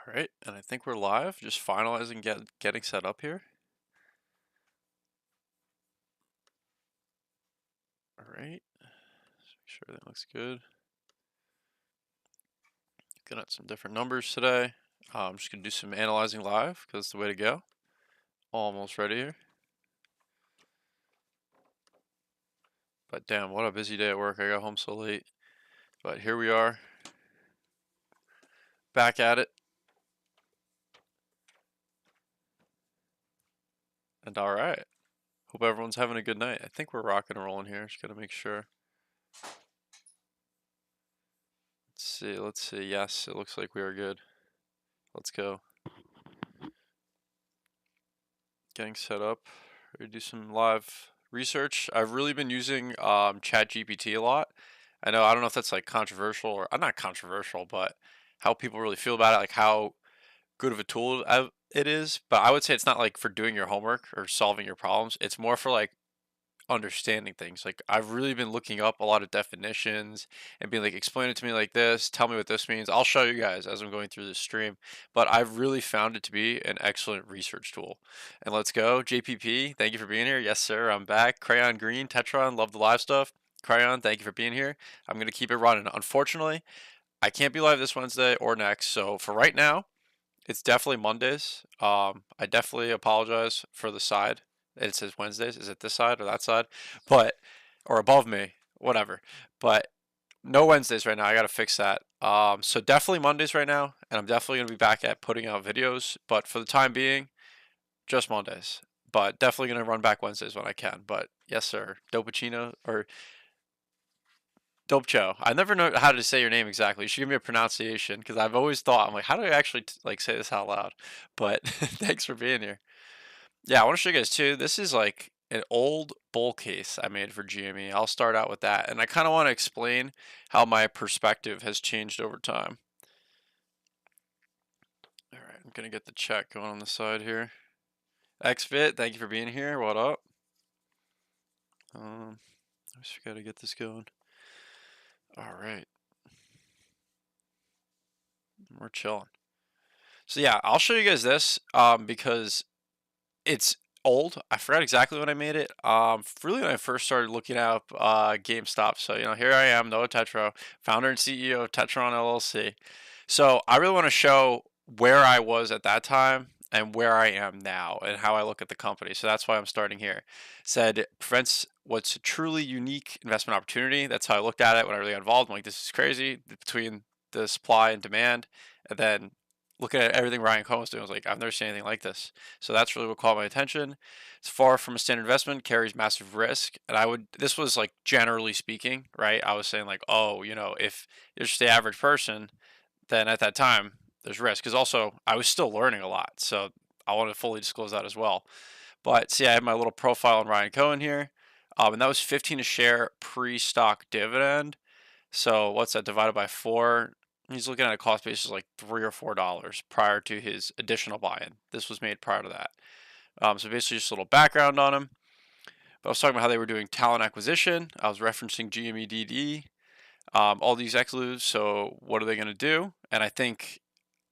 All right, and I think we're live, just finalizing getting set up here. All right, let's make sure everything looks good. Looking at some different numbers today. I'm just gonna do some analyzing live because it's the way to go. Almost ready here. But damn, what a busy day at work. I got home so late. But here we are, back at it. And all right, hope everyone's having a good night. I think we're rocking and rolling here. Just gotta make sure. Let's see. Yes, it looks like we are good. Let's go. Getting set up. Ready to do some live research. I've really been using ChatGPT a lot. I don't know if that's like controversial or not controversial, but how people really feel about it, like how good of a tool it is. But I would say it's not like for doing your homework or solving your problems. It's more for like understanding things. Like I've really been looking up a lot of definitions and being like, explain it to me like this, tell me what this means. I'll show you guys as I'm going through this stream. But I've really found it to be an excellent research tool. And let's go. JPP, thank you for being here. Yes, sir. I'm back. Crayon Green, Tetron, love the live stuff. Crayon, thank you for being here. I'm gonna keep it running. Unfortunately, I can't be live this Wednesday or next. So for right now, it's definitely Mondays. I definitely apologize for the side. It says Wednesdays. Is it this side or that side? But or above me, whatever. But no Wednesdays right now. I gotta fix that. So definitely Mondays right now, and I'm definitely gonna be back at putting out videos. But for the time being, just Mondays. But definitely gonna run back Wednesdays when I can. But yes, sir. Dopacino or Dopecho. I never know how to say your name exactly. You should give me a pronunciation because I've always thought I'm like, how do I actually like say this out loud? But thanks for being here. Yeah, I want to show you guys too. This is like an old bull case I made for GME. I'll start out with that, and I kind of want to explain how my perspective has changed over time. All right, I'm gonna get the check going on the side here. XFit, thank you for being here. What up? I just gotta get this going. All right, we're chilling. So yeah, I'll show you guys this because it's old. I forgot exactly when I made it. Really when I first started looking up GameStop. So here I am, Noah Tetro, founder and CEO of Tetron LLC. So I really want to show where I was at that time and where I am now and how I look at the company. So that's why I'm starting here. Said prevents what's a truly unique investment opportunity. That's how I looked at it when I really got involved. I'm like, this is crazy between the supply and demand. And then looking at everything Ryan Cohen was doing, I was like, I've never seen anything like this. So that's really what caught my attention. It's far from a standard investment, carries massive risk. And this was like generally speaking, right? I was saying like, oh, if you're just the average person, then at that time there's risk. Because also I was still learning a lot. So I want to fully disclose that as well. But see, I have my little profile on Ryan Cohen here. And that was 15 a share pre-stock dividend. So what's that divided by 4? He's looking at a cost basis like $3 or $4 prior to his additional buy-in. This was made prior to that. So basically just a little background on him. But I was talking about how they were doing talent acquisition. I was referencing GME, all these excludes. So what are they going to do? And I think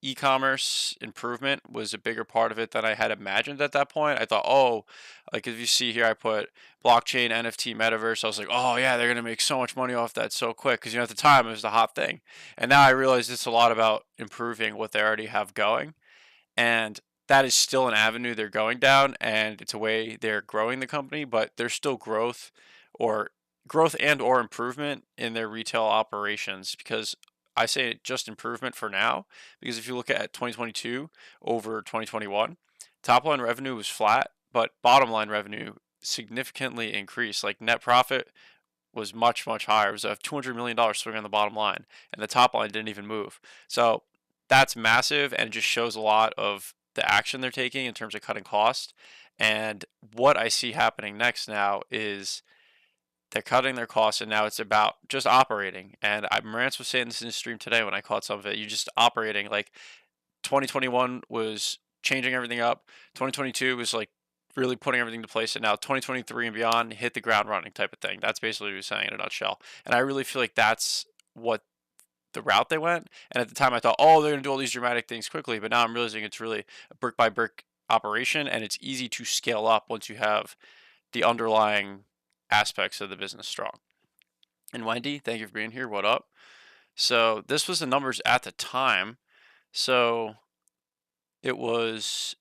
e-commerce improvement was a bigger part of it than I had imagined at that point. I thought, oh, like if you see here, I put blockchain, NFT, metaverse. I was like, oh yeah, they're gonna make so much money off that so quick because at the time it was the hot thing, and now I realize it's a lot about improving what they already have going, and that is still an avenue they're going down, and it's a way they're growing the company, but there's still or growth and or improvement in their retail operations because I say just improvement for now because if you look at 2022 over 2021, top line revenue was flat, but bottom line revenue significantly increased. Like net profit was much, much higher. It was a $200 million swing on the bottom line, and the top line didn't even move. So that's massive and it just shows a lot of the action they're taking in terms of cutting costs. And what I see happening next now is they're cutting their costs, and now it's about just operating. And Marantz was saying this in his stream today when I caught some of it. You're just operating. Like 2021 was changing everything up. 2022 was like really putting everything into place, and now 2023 and beyond hit the ground running type of thing. That's basically what he was saying in a nutshell. And I really feel like that's what the route they went. And at the time, I thought, oh, they're going to do all these dramatic things quickly. But now I'm realizing it's really a brick by brick operation, and it's easy to scale up once you have the underlying aspects of the business strong. And Wendy, thank you for being here. What up? So this was the numbers at the time. So it was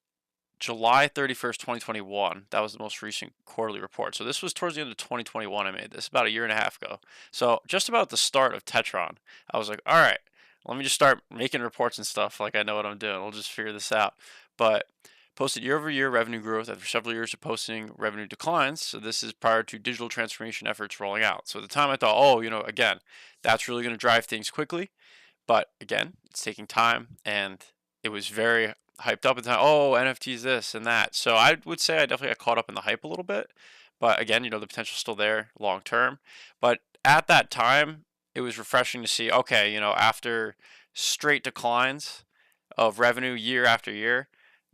July 31st, 2021. That was the most recent quarterly report. So this was towards the end of 2021. I made this about a year and a half ago. So just about the start of Tetron, I was like, all right, let me just start making reports and stuff like I know what I'm doing. We'll just figure this out. But posted year-over-year revenue growth after several years of posting revenue declines. So this is prior to digital transformation efforts rolling out. So at the time I thought, oh, again, that's really going to drive things quickly. But again, it's taking time, and it was very hyped up at the time. Oh, NFTs, this and that. So I would say I definitely got caught up in the hype a little bit. But again, the potential's still there long term. But at that time, it was refreshing to see, okay, after straight declines of revenue year after year,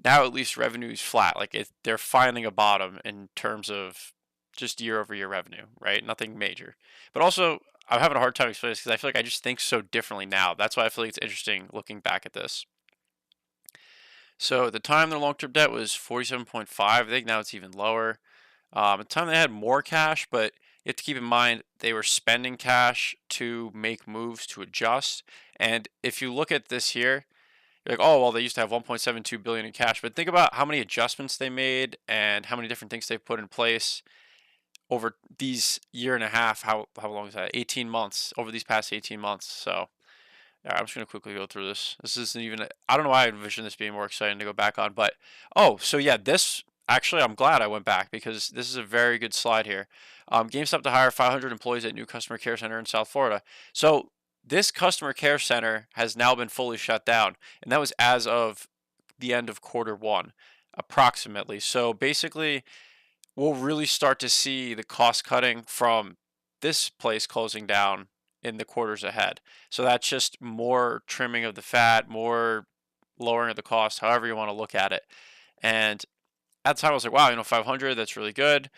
now at least revenue is flat. Like they're finding a bottom in terms of just year over year revenue, right? Nothing major. But also, I'm having a hard time explaining this because I feel like I just think so differently now. That's why I feel like it's interesting looking back at this. So at the time, their long-term debt was 47.5. I think now it's even lower. At the time, they had more cash, but you have to keep in mind they were spending cash to make moves to adjust. And if you look at this here, you're like, oh, well, they used to have 1.72 billion in cash, but think about how many adjustments they made and how many different things they've put in place over these year and a half. How long is that? 18 months, over these past 18 months. So yeah, I'm just going to quickly go through this. This isn't even, I don't know why I envisioned this being more exciting to go back on, but, oh, so yeah, this, actually, I'm glad I went back because this is a very good slide here. GameStop to hire 500 employees at new customer care center in South Florida. So this customer care center has now been fully shut down, and that was as of the end of Q1, approximately. So basically, we'll really start to see the cost cutting from this place closing down in the quarters ahead. So that's just more trimming of the fat, more lowering of the cost, however you want to look at it. And at the time I was like, wow, 500, that's really good,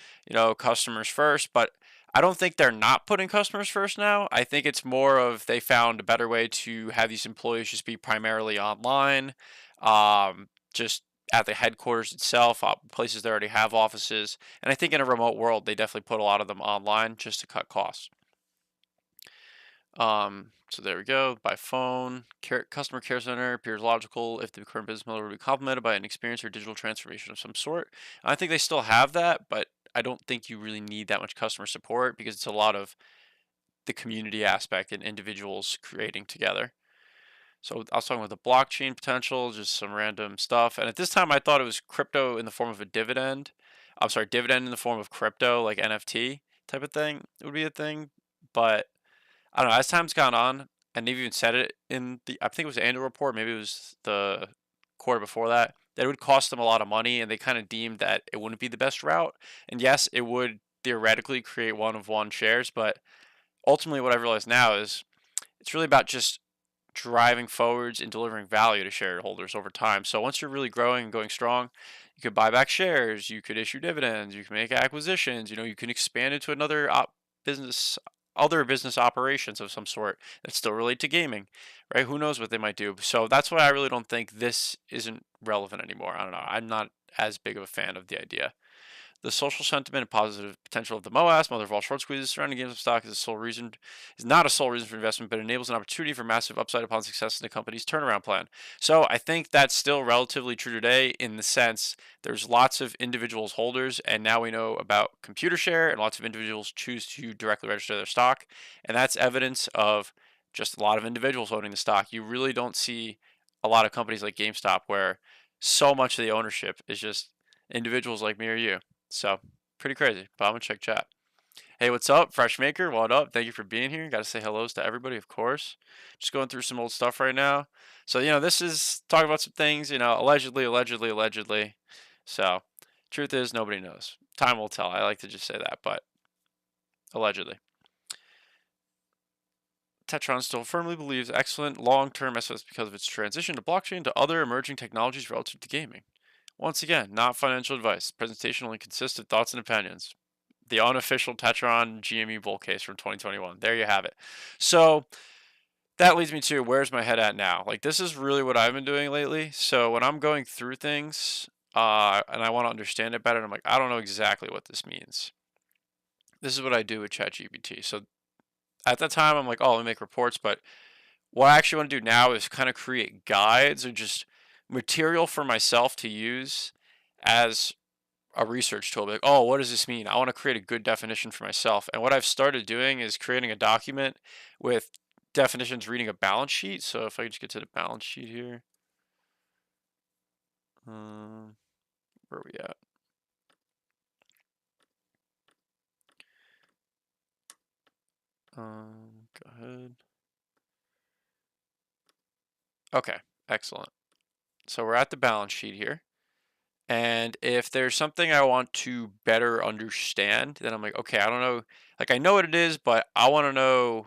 customers first. But I don't think they're not putting customers first now. I think it's more of they found a better way to have these employees just be primarily online, just at the headquarters itself, places that already have offices. And I think in a remote world, they definitely put a lot of them online just to cut costs. So there we go. By phone, customer care center appears logical if the current business model will be complemented by an experience or digital transformation of some sort. I think they still have that, but I don't think you really need that much customer support because it's a lot of the community aspect and individuals creating together. So I was talking about the blockchain potential, just some random stuff. And at this time, I thought it was crypto in the form of a dividend. I'm sorry, dividend in the form of crypto, like NFT type of thing would be a thing. But I don't know, as time's gone on, and they've even said it in I think it was the annual report, maybe it was the quarter before that it would cost them a lot of money, and they kind of deemed that it wouldn't be the best route. And yes, it would theoretically create one of one shares, but ultimately what I've realized now is it's really about just driving forwards and delivering value to shareholders over time. So once you're really growing and going strong, you could buy back shares, you could issue dividends, you can make acquisitions, you can expand into another business other business operations of some sort that still relate to gaming, right? Who knows what they might do. So that's why I really don't think this isn't relevant anymore. I don't know. I'm not as big of a fan of the idea. The social sentiment and positive potential of the MOAS, mother of all short squeezes surrounding GameStop stock, is not a sole reason for investment, but enables an opportunity for massive upside upon success in the company's turnaround plan. So I think that's still relatively true today in the sense there's lots of individuals holders, and now we know about computer share, and lots of individuals choose to directly register their stock, and that's evidence of just a lot of individuals owning the stock. You really don't see a lot of companies like GameStop where so much of the ownership is just individuals like me or you. So, pretty crazy, but I'm gonna check chat. Hey, what's up, Fresh Maker? What up? Thank you for being here. Got to say hellos to everybody, of course. Just going through some old stuff right now. So, this is talking about some things, allegedly. So, truth is, nobody knows. Time will tell. I like to just say that, but allegedly. Tetron still firmly believes excellent long-term estimates because of its transition to blockchain to other emerging technologies relative to gaming. Once again, not financial advice. Presentation only consists of thoughts and opinions. The unofficial Tetron GME bull case from 2021. There you have it. So that leads me to where's my head at now? Like this is really what I've been doing lately. So when I'm going through things, and I want to understand it better, and I'm like, I don't know exactly what this means. This is what I do with ChatGPT. So at that time, I'm like, oh, let me make reports. But what I actually want to do now is kind of create guides or just material for myself to use as a research tool. Like, oh, what does this mean? I want to create a good definition for myself. And what I've started doing is creating a document with definitions reading a balance sheet. So if I just get to the balance sheet here, um, where are we at? Go ahead. Okay, excellent. So we're at the balance sheet here. And if there's something I want to better understand, then I'm like, okay, I don't know. Like, I know what it is, but I want to know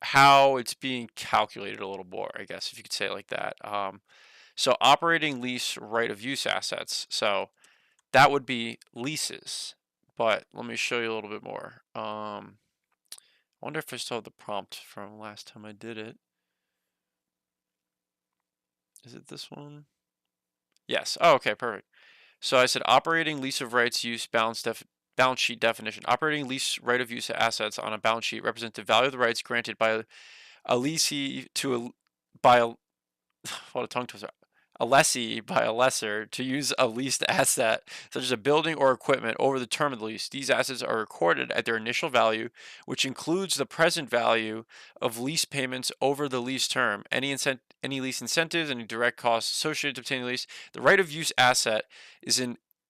how it's being calculated a little more, I guess, if you could say it like that. So, operating lease right of use assets. So, that would be leases. But let me show you a little bit more. I wonder if I still have the prompt from last time I did it. Is it this one? Yes. Oh, okay, perfect. So I said operating lease of rights use balance sheet definition. Operating lease right of use assets on a balance sheet represent the value of the rights granted by a leasee to a by a what a tongue twister. A lessee by a lessor to use a leased asset, such as a building or equipment, over the term of the lease. These assets are recorded at their initial value, which includes the present value of lease payments over the lease term, any lease incentives, any direct costs associated to obtaining the lease. The right of use asset is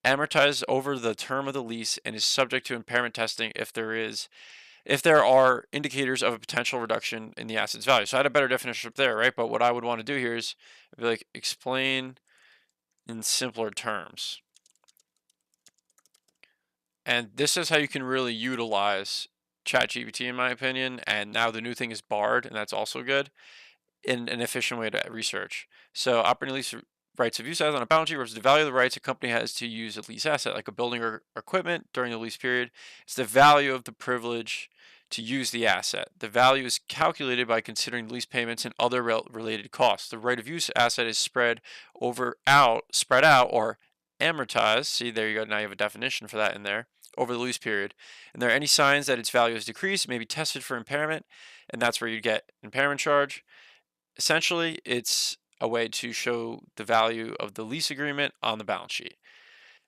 amortized over the term of the lease and is subject to impairment testing if there are indicators of a potential reduction in the asset's value. So I had a better definition up there, right? But what I would want to do here is be like explain in simpler terms. And this is how you can really utilize ChatGPT, in my opinion. And now the new thing is Bard, and that's also good in an efficient way to research. So operating lease rights of use as on a balance sheet versus the value of the rights a company has to use a lease asset, like a building or equipment during the lease period. It's the value of the privilege to use the asset. The value is calculated by considering lease payments and other related costs. The right of use asset is spread out, or amortized. See, there you go. Now you have a definition for that in there over the lease period. And there are any signs that its value has decreased, it may be tested for impairment, and that's where you get impairment charge. Essentially, it's a way to show the value of the lease agreement on the balance sheet.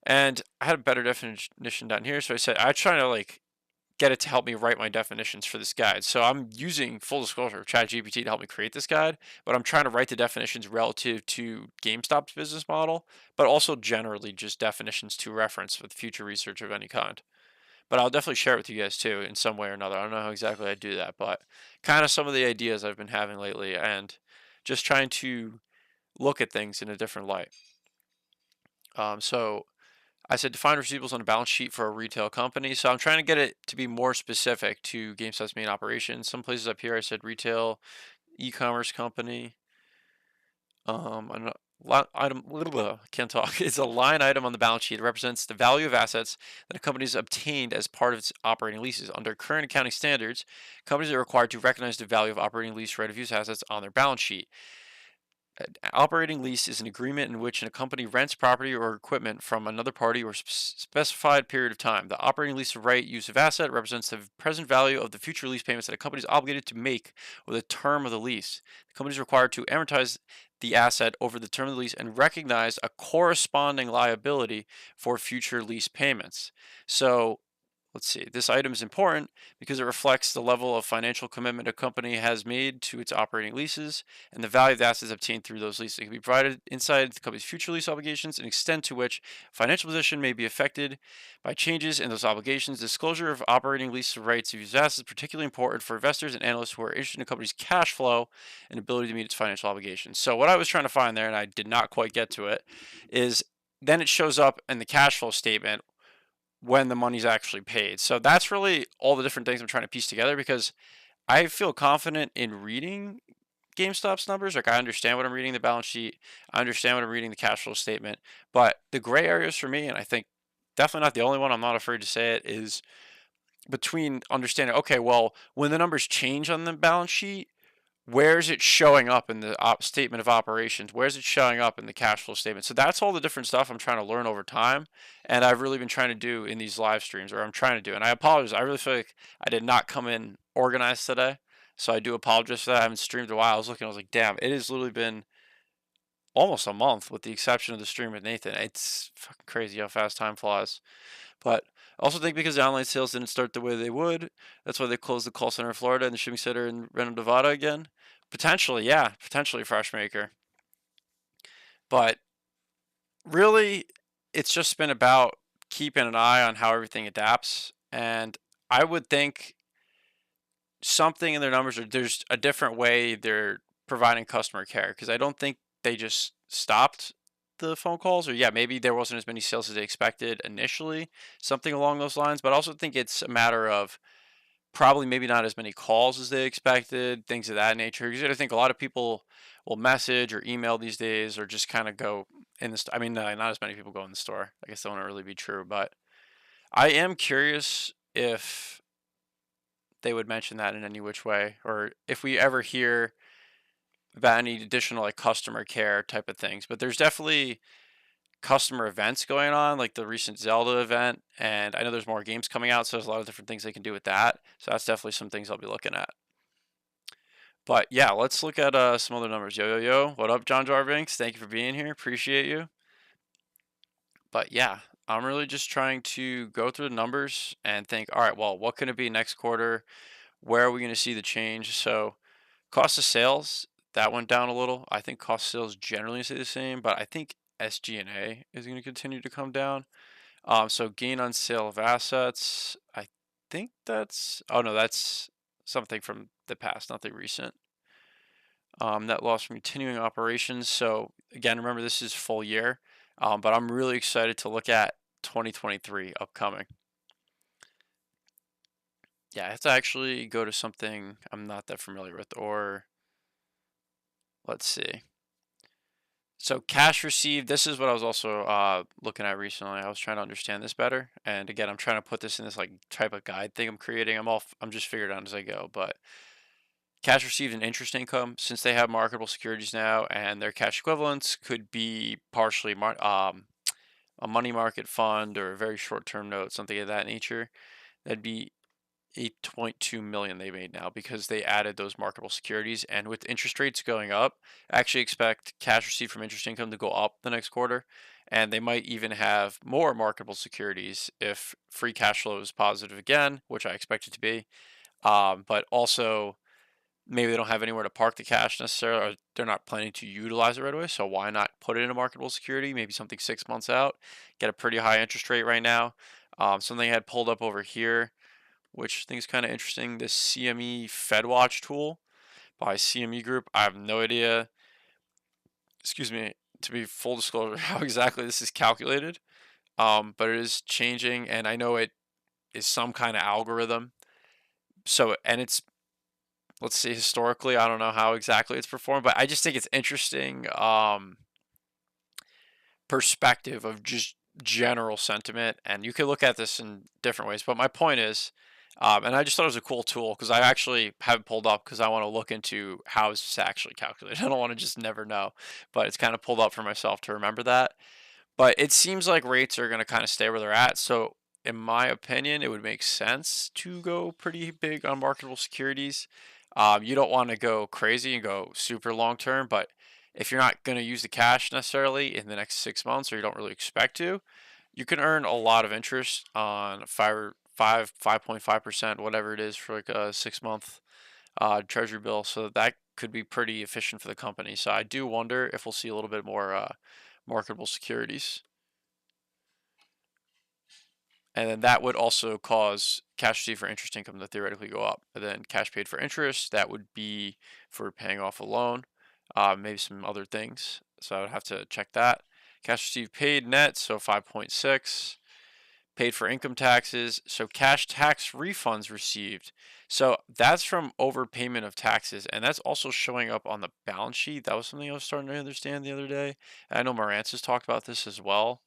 And I had a better definition down here, so I said I try to like get it to help me write my definitions for this guide. So I'm using, full disclosure, ChatGPT to help me create this guide, but I'm trying to write the definitions relative to GameStop's business model, but also generally just definitions to reference with future research of any kind. But I'll definitely share it with you guys too in some way or another. I don't know how exactly I do that, but kind of some of the ideas I've been having lately and just trying to look at things in a different light. So I said define receivables on a balance sheet for a retail company. So I'm trying to get it to be more specific to GameStop's main operations. Some places up here I said retail, e-commerce company. Item, can't talk. It's a line item on the balance sheet. It represents the value of assets that a company has obtained as part of its operating leases. Under current accounting standards, companies are required to recognize the value of operating lease right of use assets on their balance sheet. An operating lease is an agreement in which a company rents property or equipment from another party or specified period of time. The operating lease of right use of asset represents the present value of the future lease payments that a company is obligated to make over the term of the lease. The company is required to amortize the asset over the term of the lease and recognize a corresponding liability for future lease payments. So let's see, this item is important because it reflects the level of financial commitment a company has made to its operating leases and the value of the assets obtained through those leases. It can be provided inside the company's future lease obligations, an extent to which financial position may be affected by changes in those obligations. Disclosure of operating lease rights of use assets is particularly important for investors and analysts who are interested in a company's cash flow and ability to meet its financial obligations. So what I was trying to find there, and I did not quite get to it, is then it shows up in the cash flow statement when the money's actually paid. So that's really all the different things I'm trying to piece together because I feel confident in reading GameStop's numbers. Like I understand what I'm reading the balance sheet, I understand what I'm reading the cash flow statement, but the gray areas for me, and I think definitely not the only one, I'm not afraid to say it, is between understanding, okay, well, when the numbers change on the balance sheet, where's it showing up in the statement of operations? Where's it showing up in the cash flow statement? So that's all the different stuff I'm trying to learn over time, and I've really been trying to do in these live streams, or I'm trying to do. And I apologize. I really feel like I did not come in organized today, so I do apologize for that. I haven't streamed in a while. I was looking. I was like, damn, it has literally been almost a month, with the exception of the stream with Nathan. It's fucking crazy how fast time flies. But I also think because the online sales didn't start the way they would, that's why they closed the call center in Florida and the shipping center in Reno, Nevada again. Potentially, yeah, potentially fresh maker. But really, it's just been about keeping an eye on how everything adapts. And I would think something in their numbers, or there's a different way they're providing customer care, because I don't think they just stopped the phone calls, or yeah, maybe there wasn't as many sales as they expected initially, something along those lines. But I also think it's a matter of probably maybe not as many calls as they expected, things of that nature. Because I think a lot of people will message or email these days, or just kind of go in the store. I mean, not as many people go in the store. I guess that wouldn't really be true, but I am curious if they would mention that in any which way, or if we ever hear about any additional like customer care type of things. But there's definitely customer events going on, like the recent Zelda event, and I know there's more games coming out, so there's a lot of different things they can do with that. So that's definitely some things I'll be looking at. But yeah, let's look at some other numbers. Yo, yo, yo. What up, John Jarvinks? Thank you for being here. Appreciate you. But yeah, I'm really just trying to go through the numbers and think, all right, well, what can it be next quarter? Where are we going to see the change? So cost of sales, that went down a little. I think cost of sales generally stay the same, but I think SG&A is going to continue to come down. So gain on sale of assets, I think that's, oh no, that's something from the past, nothing recent. Net loss from continuing operations. So again, remember this is full year, but I'm really excited to look at 2023 upcoming. Yeah, I have to actually go to something I'm not that familiar with, or let's see. So cash received, this is what I was also looking at recently. I was trying to understand this better. And again, I'm trying to put this in this like type of guide thing I'm creating. I'm just figuring it out as I go. But cash received and interest income, since they have marketable securities now and their cash equivalents could be partially a money market fund or a very short-term note, something of that nature. That'd be 8.2 million they made now because they added those marketable securities. And with interest rates going up, I actually expect cash received from interest income to go up the next quarter. And they might even have more marketable securities if free cash flow is positive again, which I expect it to be. But also, maybe they don't have anywhere to park the cash necessarily, or they're not planning to utilize it right away. So why not put it in a marketable security? Maybe something 6 months out, get a pretty high interest rate right now. Something I had pulled up over here, which I think is kind of interesting. This CME FedWatch tool by CME Group. I have no idea, excuse me, to be full disclosure, how exactly this is calculated. But it is changing, and I know it is some kind of algorithm. So, and it's, let's see, historically, I don't know how exactly it's performed, but I just think it's interesting perspective of just general sentiment. And you can look at this in different ways. But my point is, and I just thought it was a cool tool because I actually have it pulled up because I want to look into how is this actually calculated. I don't want to just never know, but it's kind of pulled up for myself to remember that. But it seems like rates are going to kind of stay where they're at. So, in my opinion, it would make sense to go pretty big on marketable securities. You don't want to go crazy and go super long term, but if you're not going to use the cash necessarily in the next 6 months, or you don't really expect to, you can earn a lot of interest on 5.5%, whatever it is, for like a 6 month treasury bill. So that could be pretty efficient for the company. So I do wonder if we'll see a little bit more marketable securities. And then that would also cause cash received for interest income to theoretically go up. And then cash paid for interest, that would be for paying off a loan, maybe some other things. So I would have to check that. Cash received paid net, so 5.6. Paid for income taxes, so cash tax refunds received. So that's from overpayment of taxes, and that's also showing up on the balance sheet. That was something I was starting to understand the other day. And I know Marantz has talked about this as well.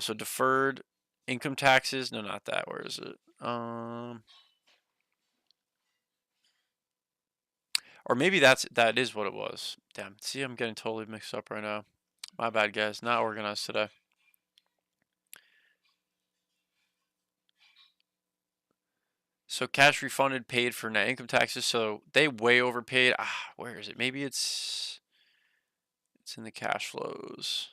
So deferred income taxes, no, not that. Where is it? Or maybe that is what it was. Damn. See, I'm getting totally mixed up right now. My bad, guys. Not organized today. So cash refunded paid for net income taxes. So they way overpaid. Where is it? Maybe it's in the cash flows.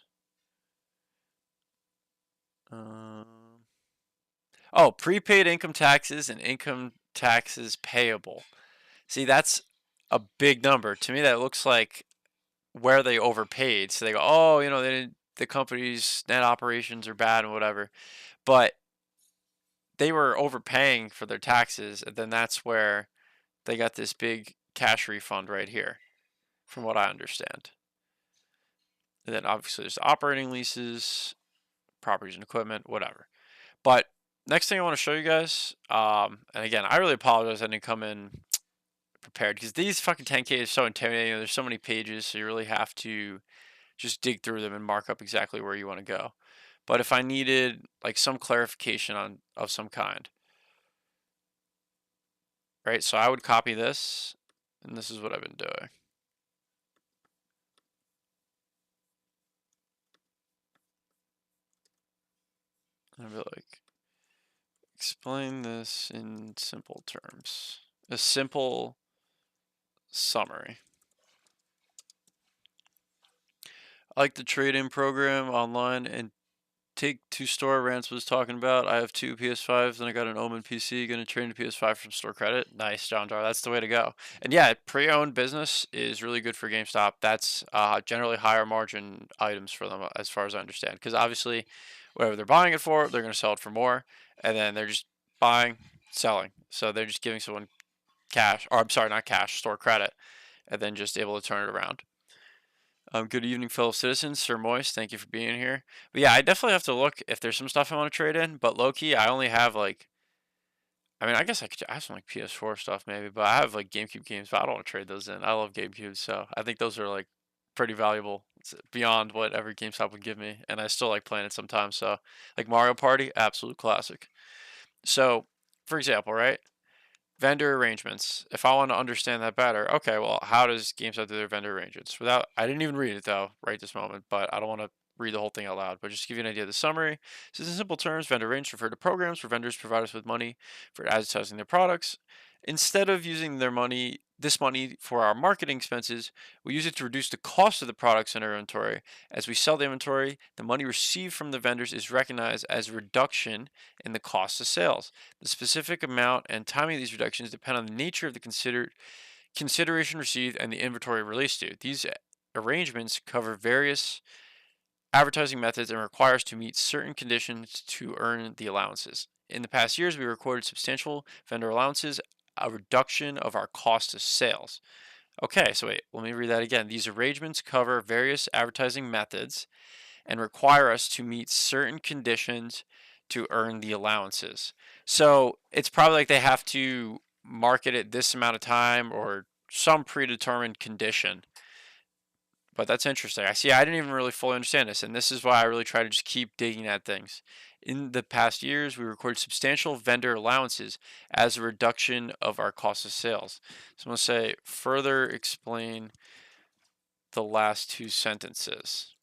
Oh, prepaid income taxes and income taxes payable. See, that's a big number. To me, that looks like where they overpaid. So they go, oh, the company's net operations are bad and whatever. But they were overpaying for their taxes, and then that's where they got this big cash refund right here, from what I understand. And then obviously there's operating leases, properties and equipment, whatever. But next thing I want to show you guys, and again, I really apologize I didn't come in prepared because these fucking 10K is so intimidating. There's so many pages, so you really have to just dig through them and mark up exactly where you want to go. But if I needed like some clarification on of some kind, right? So I would copy this, and this is what I've been doing. I'd be like, explain this in simple terms. A simple summary. I like the trade-in program online and take to store. Rance was talking about. I have two PS5s and I got an Omen PC. Going to trade in a PS5 from store credit. Nice, John Dar. That's the way to go. And yeah, pre-owned business is really good for GameStop. That's generally higher margin items for them, as far as I understand. Because obviously, whatever they're buying it for, they're going to sell it for more, and then they're just buying, selling. So they're just giving someone cash, or I'm sorry, not cash, store credit, and then just able to turn it around. Good evening, fellow citizens. Sir Moist, thank you for being here. But yeah, I definitely have to look if there's some stuff I want to trade in. But low key, I only have like, I mean, I guess I have some like PS4 stuff maybe, but I have like GameCube games, but I don't want to trade those in. I love GameCube, so I think those are like pretty valuable. It's beyond what every GameStop would give me, and I still like playing it sometimes. So, like Mario Party, absolute classic. So, for example, right? Vendor arrangements. If I want to understand that better, okay, well, how does GameStop do their vendor arrangements? I didn't even read it though, right this moment, but I don't want to read the whole thing out loud. But just to give you an idea of the summary, this is in simple terms, vendor arrangements refer to programs where vendors provide us with money for advertising their products. Instead of using this money for our marketing expenses, we use it to reduce the cost of the products in our inventory. As we sell the inventory, the money received from the vendors is recognized as a reduction in the cost of sales. The specific amount and timing of these reductions depend on the nature of the consideration received and the inventory released to. These arrangements cover various advertising methods and require us to meet certain conditions to earn the allowances. In the past years, we recorded substantial vendor allowances, a reduction of our cost of sales. Okay, so wait, let me read that again. These arrangements cover various advertising methods and require us to meet certain conditions to earn the allowances. So it's probably like they have to market it this amount of time or some predetermined condition. But that's interesting. I didn't even really fully understand this, and this is why I really try to just keep digging at things. In the past years, we recorded substantial vendor allowances as a reduction of our cost of sales. So I'm going to say, further explain the last two sentences.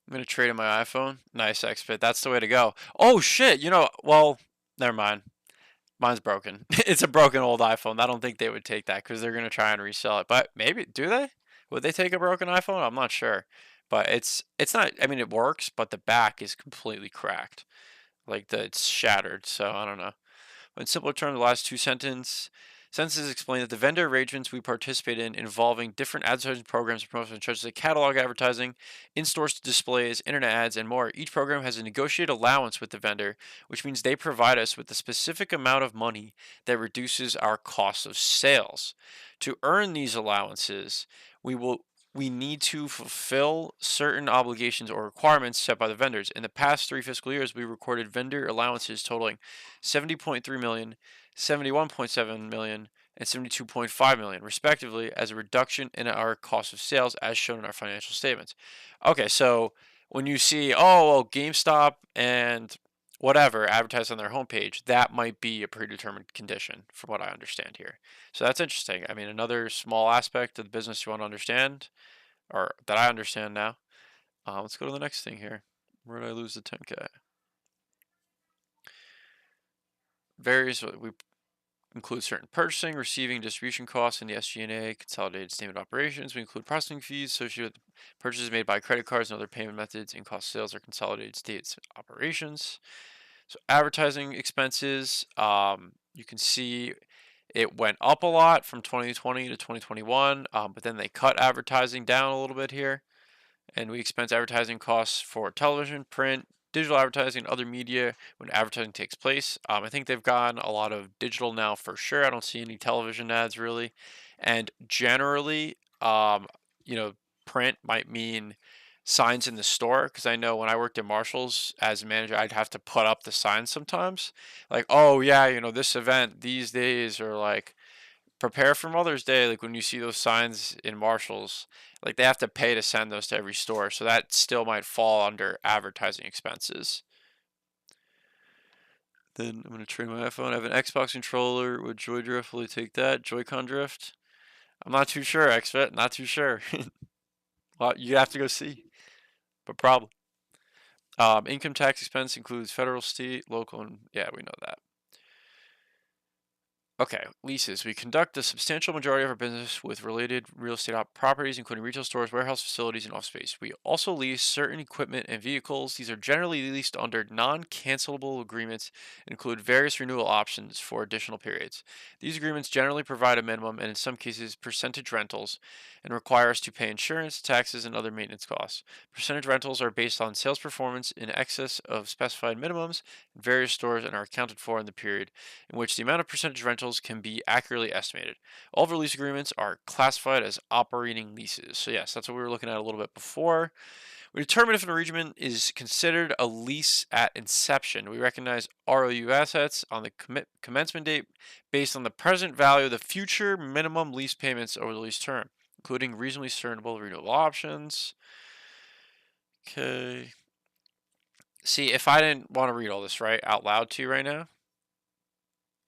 I'm going to trade in my iPhone. Nice, XBit. That's the way to go. Oh, shit. Well, never mind. Mine's broken. It's a broken old iPhone. I don't think they would take that because they're going to try and resell it. But maybe, do they? Would they take a broken iPhone? I'm not sure. But it's not, I mean, it works, but the back is completely cracked. Like, it's shattered. So, I don't know. In simpler terms, the last two sentences explain that the vendor arrangements we participate in involving different advertising programs and promotions such as catalog advertising, in-store displays, internet ads, and more. Each program has a negotiated allowance with the vendor, which means they provide us with a specific amount of money that reduces our cost of sales. To earn these allowances, we need to fulfill certain obligations or requirements set by the vendors. In the past 3 fiscal years, we recorded vendor allowances totaling 70.3 million, 71.7 million, and 72.5 million, respectively, as a reduction in our cost of sales as shown in our financial statements. Okay, so when you see, oh, well, GameStop and whatever advertised on their homepage, that might be a predetermined condition from what I understand here. So that's interesting. I mean, another small aspect of the business you want to understand, or that I understand now. Let's go to the next thing here. Where did I lose the 10K? Various, we include certain purchasing, receiving, distribution costs in the SG&A, consolidated statement of operations. We include processing fees associated with purchases made by credit cards and other payment methods, and cost of sales or consolidated statements of operations. So advertising expenses, you can see it went up a lot from 2020 to 2021, but then they cut advertising down a little bit here, and we expense advertising costs for television, print, digital advertising, and other media when advertising takes place. I think they've gone a lot of digital now for sure. I don't see any television ads really, and generally, you know, print might mean signs in the store, because I know when I worked at Marshalls as a manager, I'd have to put up the signs sometimes, like, oh yeah, this event these days, or like prepare for Mother's Day. Like when you see those signs in Marshalls, like they have to pay to send those to every store. So that still might fall under advertising expenses. Then I'm going to trade my iPhone. I have an Xbox controller. Would Joy Drift fully take that? Joy-Con Drift? I'm not too sure, XFit. Not too sure. Well, you have to go see. But probably. Income tax expense includes federal, state, local, and yeah, we know that. Okay, leases. We conduct a substantial majority of our business with related real estate properties, including retail stores, warehouse facilities, and office space. We also lease certain equipment and vehicles. These are generally leased under non-cancelable agreements and include various renewal options for additional periods. These agreements generally provide a minimum and, in some cases, percentage rentals and require us to pay insurance, taxes, and other maintenance costs. Percentage rentals are based on sales performance in excess of specified minimums in various stores and are accounted for in the period in which the amount of percentage rentals can be accurately estimated. All of our lease agreements are classified as operating leases. So yes, that's what we were looking at a little bit before. We determine if an arrangement is considered a lease at inception. We recognize ROU assets on the commencement date based on the present value of the future minimum lease payments over the lease term, including reasonably discernible renewal options. Okay. See, if I didn't want to read all this right out loud to you right now,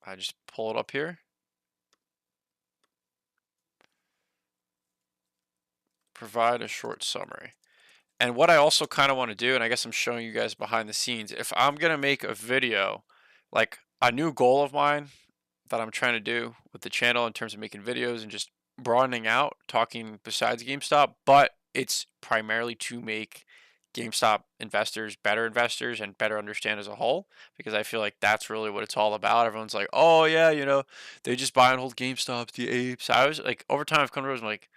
I just pull it up here. Provide a short summary. And what I also kind of want to do, and I guess I'm showing you guys behind the scenes, if I'm going to make a video, like a new goal of mine that I'm trying to do with the channel in terms of making videos and just broadening out, talking besides GameStop, but it's primarily to make GameStop investors and better understand as a whole, because I feel like that's really what it's all about. Everyone's like, oh yeah, they just buy and hold GameStop, the apes. I was like, over time I've come to realize, I'm like,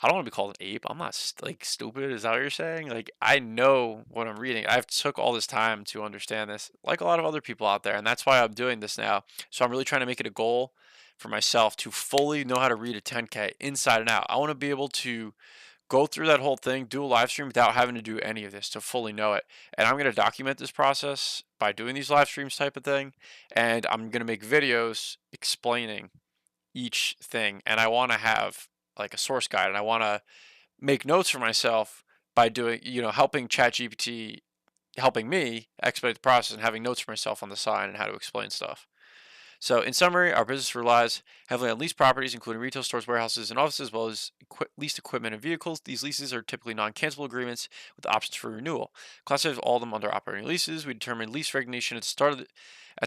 I don't want to be called an ape. I'm not like stupid. Is that what you're saying? Like I know what I'm reading. I've took all this time to understand this, like a lot of other people out there, and that's why I'm doing this now. So I'm really trying to make it a goal for myself to fully know how to read a 10K inside and out. I want to be able to go through that whole thing, do a live stream without having to do any of this to fully know it. And I'm going to document this process by doing these live streams type of thing, and I'm going to make videos explaining each thing, and I want to have like a source guide, and I want to make notes for myself by doing, helping ChatGPT, helping me expedite the process, and having notes for myself on the side and how to explain stuff. So, in summary, our business relies heavily on leased properties, including retail stores, warehouses, and offices, as well as leased equipment and vehicles. These leases are typically non-cancelable agreements with options for renewal. Classifies all of them under operating leases. We determine lease recognition at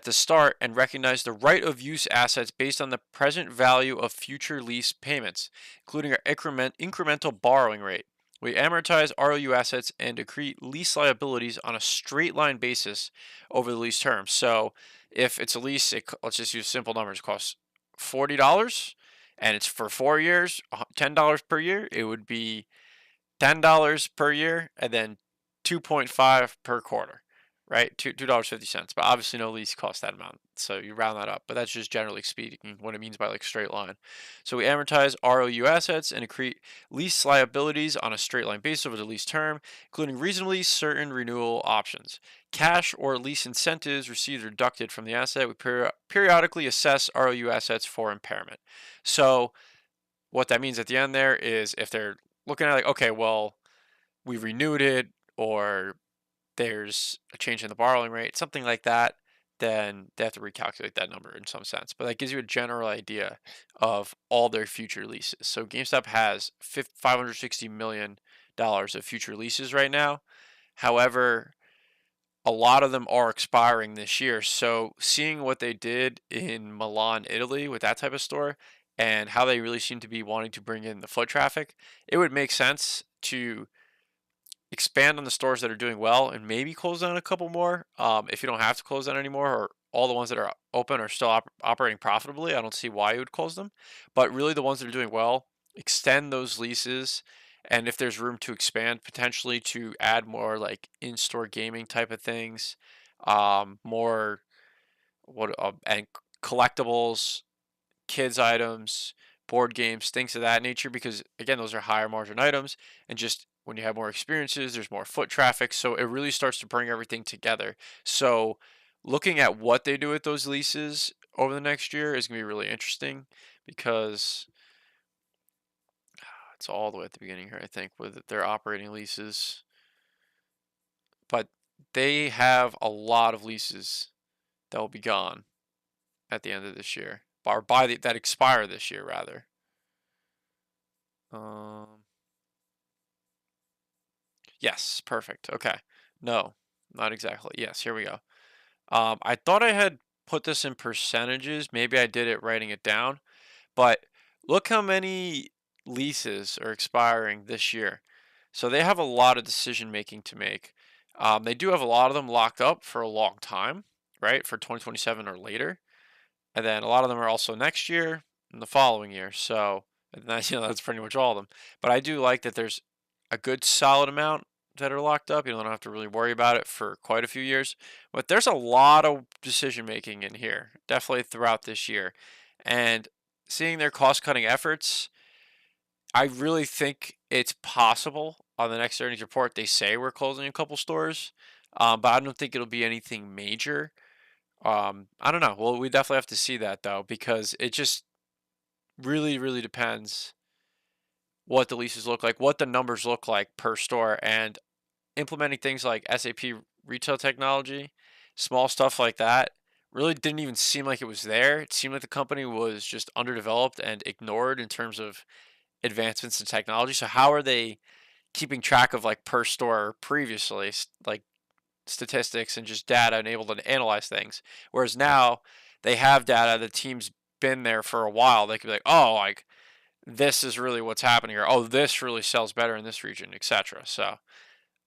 the start and recognize the right of use assets based on the present value of future lease payments, including our incremental borrowing rate. We amortize ROU assets and accrete lease liabilities on a straight line basis over the lease term. So if it's a lease, let's just use simple numbers, it costs $40 and it's for 4 years, $10 per year, it would be $10 per year and then 2.5 per quarter, right? $2.50. But obviously no lease costs that amount. So you round that up. But that's just generally speaking what it means by like straight line. So we amortize ROU assets and accrete lease liabilities on a straight line basis over the lease term, including reasonably certain renewal options. Cash or lease incentives received or deducted from the asset. We periodically assess ROU assets for impairment. So what that means at the end there is if they're looking at like, okay, well, we renewed it, or there's a change in the borrowing rate, something like that, then they have to recalculate that number in some sense. But that gives you a general idea of all their future leases. So GameStop has $560 million of future leases right now. However, a lot of them are expiring this year. So seeing what they did in Milan, Italy with that type of store and how they really seem to be wanting to bring in the foot traffic, it would make sense to expand on the stores that are doing well and maybe close down a couple more. If you don't have to close down anymore, or all the ones that are open are still operating profitably, I don't see why you would close them. But really, the ones that are doing well, extend those leases. And if there's room to expand, potentially to add more like in-store gaming type of things, more and collectibles, kids items, board games, things of that nature, because again, those are higher margin items. And just when you have more experiences, there's more foot traffic. So it really starts to bring everything together. So looking at what they do with those leases over the next year is going to be really interesting because it's all the way at the beginning here, I think, with their operating leases. But they have a lot of leases that will be gone at the end of this year, or that expire this year rather. Um, yes, perfect. Okay. No, not exactly. Yes, here we go. I thought I had put this in percentages. Maybe I did it writing it down, but look how many leases are expiring this year. So they have a lot of decision making to make. They do have a lot of them locked up for a long time, right? For 2027 or later. And then a lot of them are also next year and the following year. So and that's that's pretty much all of them. But I do like that there's a good solid amount that are locked up. You don't have to really worry about it for quite a few years. But there's a lot of decision making in here, definitely throughout this year. And seeing their cost cutting efforts, I really think it's possible on the next earnings report they say we're closing a couple stores. But I don't think it'll be anything major. I don't know. Well, we definitely have to see that though, because it just really, really depends what the leases look like, what the numbers look like per store, and implementing things like SAP retail technology, small stuff like that, really didn't even seem like it was there. It seemed like the company was just underdeveloped and ignored in terms of advancements in technology. So how are they keeping track of like per store previously, like statistics and just data and able to analyze things. Whereas now they have data, the team's been there for a while. They could be like, oh, like this is really what's happening, or oh, this really sells better in this region, etc. So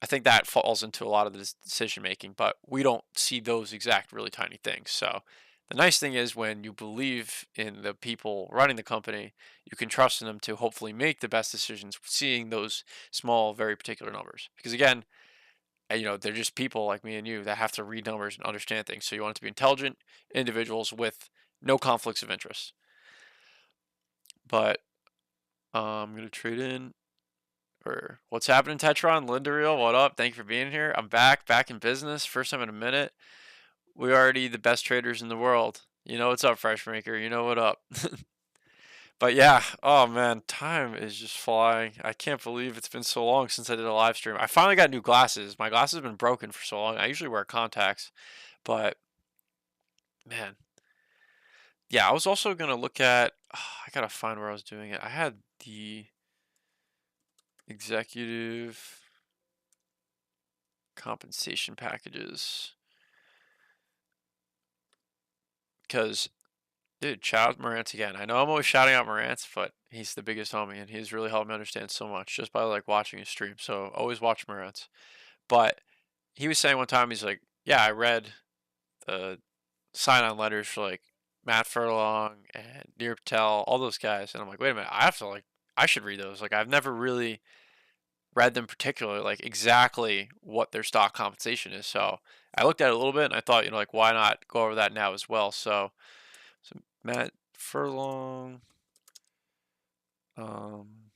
I think that falls into a lot of this decision making, but we don't see those exact really tiny things. So the nice thing is when you believe in the people running the company, you can trust in them to hopefully make the best decisions, seeing those small, very particular numbers. Because again, they're just people like me and you that have to read numbers and understand things. So you want it to be intelligent individuals with no conflicts of interest. But I'm gonna trade in. Or what's happening, Tetron? Linda Real, what up? Thank you for being here. I'm back in business. First time in a minute. We already the best traders in the world. You know what's up, Fresh Maker? You know what up. But yeah, oh man, time is just flying. I can't believe it's been so long since I did a live stream. I finally got new glasses. My glasses have been broken for so long. I usually wear contacts, but man, yeah, I was also gonna look at. I gotta find where I was doing it. I had the executive compensation packages because, dude, shout out Morantz again. I know I'm always shouting out Morantz, but he's the biggest homie, and he's really helped me understand so much just by like watching his stream. So always watch Morantz. But he was saying one time, he's like, "Yeah, I read the sign-on letters for like Matt Furlong and Neer Patel, all those guys," and I'm like, "Wait a minute, I have to like, I should read those. Like, I've never really read them particularly, like exactly what their stock compensation is." So I looked at it a little bit, and I thought, like, why not go over that now as well? So Matt Furlong, um,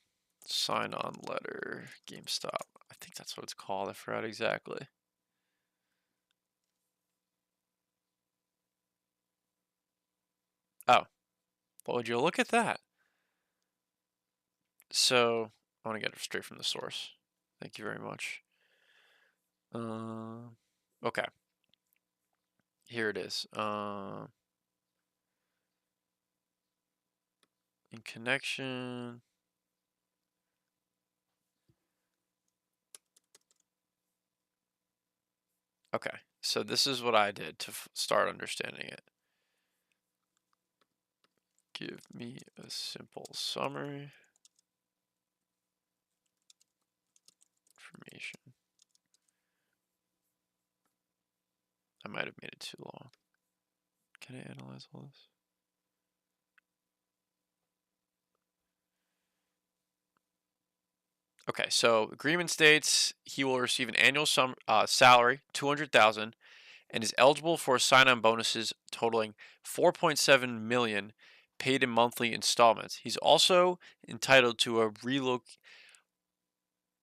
sign-on letter, GameStop. I think that's what it's called. I forgot exactly. Oh, well, would you look at that? So I want to get it straight from the source. Thank you very much. Okay. Here it is. In connection. Okay. So this is what I did to start understanding it. Give me a simple summary. Information. I might have made it too long. Can I analyze all this? Okay, so agreement states he will receive an annual salary, 200,000, and is eligible for sign-on bonuses totaling 4.7 million paid in monthly installments. He's also entitled to a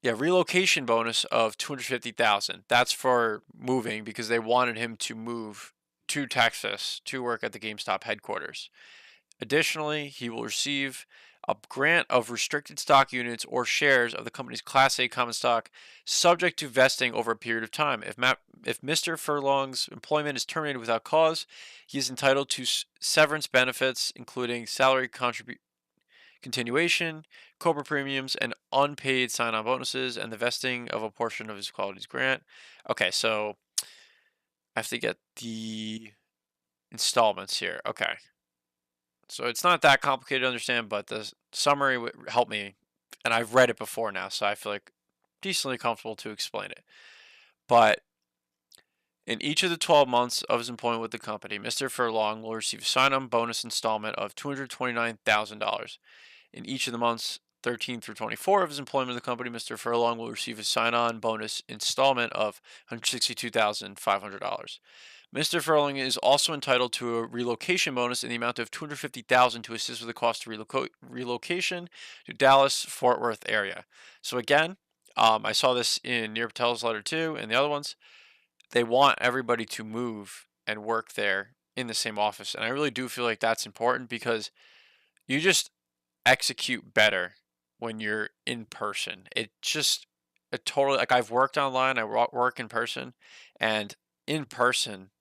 relocation bonus of 250,000. That's for moving because they wanted him to move to Texas to work at the GameStop headquarters. Additionally, he will receive a grant of restricted stock units or shares of the company's Class A common stock, subject to vesting over a period of time. If Mr. Furlong's employment is terminated without cause, he is entitled to severance benefits, including salary continuation, COBRA premiums, and unpaid sign-on bonuses, and the vesting of a portion of his qualities grant. Okay, so I have to get the installments here. Okay. So it's not that complicated to understand, but the summary would help me. And I've read it before now, so I feel like decently comfortable to explain it. But in each of the 12 months of his employment with the company, Mr. Furlong will receive a sign-on bonus installment of $229,000. In each of the months 13 through 24 of his employment with the company, Mr. Furlong will receive a sign-on bonus installment of $162,500. Mr. Furlong is also entitled to a relocation bonus in the amount of $250,000 to assist with the cost of relocation to Dallas Fort Worth area. So again, I saw this in Neer Patel's letter too, and the other ones. They want everybody to move and work there in the same office, and I really do feel like that's important because you just execute better when you're in person. It just it totally like I've worked online, I work in person, and in person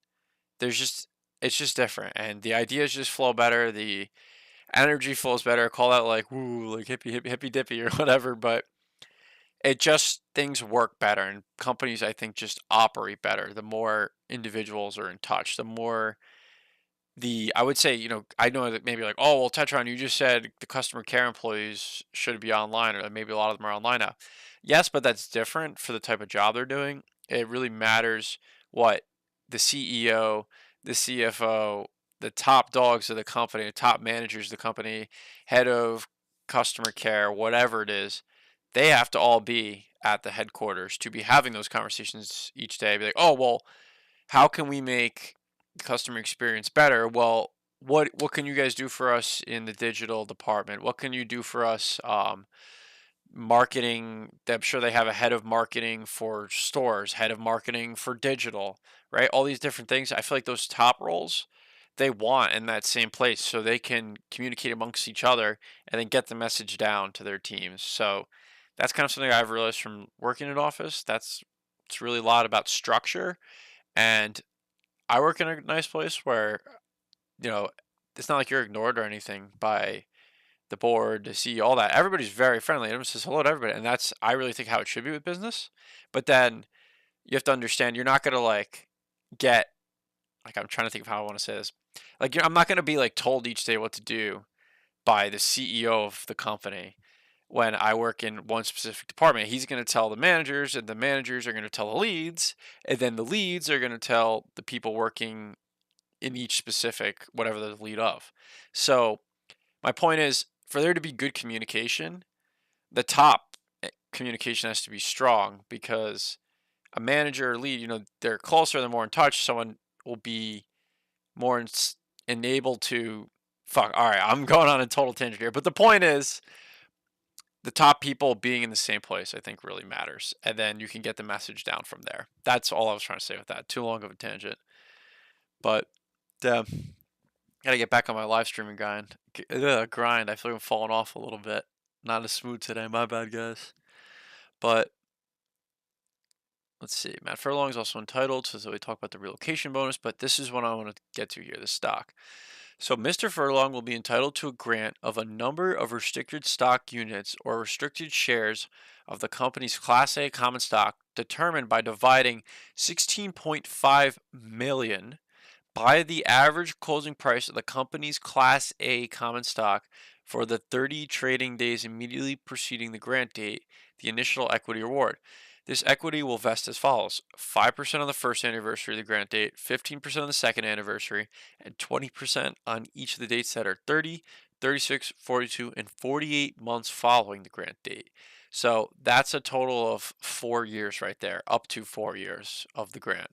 there's just it's just different and the ideas just flow better, the energy flows better, call that like woo like hippy dippy or whatever, but it just things work better and companies I think just operate better the more individuals are in touch, the more I would say, I know that maybe like, oh well, Tetron, you just said the customer care employees should be online, or maybe a lot of them are online now. Yes, but that's different for the type of job they're doing. It really matters what the CEO, the CFO, the top dogs of the company, the top managers of the company, head of customer care, whatever it is, they have to all be at the headquarters to be having those conversations each day. Be like, oh well, how can we make the customer experience better? Well, what can you guys do for us in the digital department? What can you do for us? Marketing. I'm sure they have a head of marketing for stores, head of marketing for digital, right? All these different things. I feel like those top roles they want in that same place so they can communicate amongst each other and then get the message down to their teams. So that's kind of something I've realized from working in office. It's really a lot about structure, and I work in a nice place where, you know, it's not like you're ignored or anything by the board, the CEO, all that. Everybody's very friendly. Everyone says hello to everybody. And that's, I really think, how it should be with business. But then you have to understand you're not going to get, I'm trying to think of how I want to say this. I'm not going to be told each day what to do by the CEO of the company when I work in one specific department. He's going to tell the managers, and the managers are going to tell the leads, and then the leads are going to tell the people working in each specific whatever the lead of. So my point is for there to be good communication, the top communication has to be strong because a manager or lead, they're closer, they're more in touch. Someone will be more enabled to fuck. All right, I'm going on a total tangent here, but the point is the top people being in the same place, I think, really matters, and then you can get the message down from there. That's all I was trying to say with that. Too long of a tangent, but yeah. Gotta get back on my live streaming grind. I feel like I'm falling off a little bit. Not as smooth today. My bad, guys. But Let's see. Matt Furlong is also entitled, so we talk about the relocation bonus, but this is what I want to get to here, the stock. So Mr. Furlong will be entitled to a grant of a number of restricted stock units or restricted shares of the company's Class A common stock determined by dividing 16.5 million by the average closing price of the company's Class A common stock for the 30 trading days immediately preceding the grant date, the initial equity award. This equity will vest as follows: 5% on the first anniversary of the grant date, 15% on the second anniversary, and 20% on each of the dates that are 30, 36, 42, and 48 months following the grant date. So that's a total of 4 years right there, up to 4 years of the grant.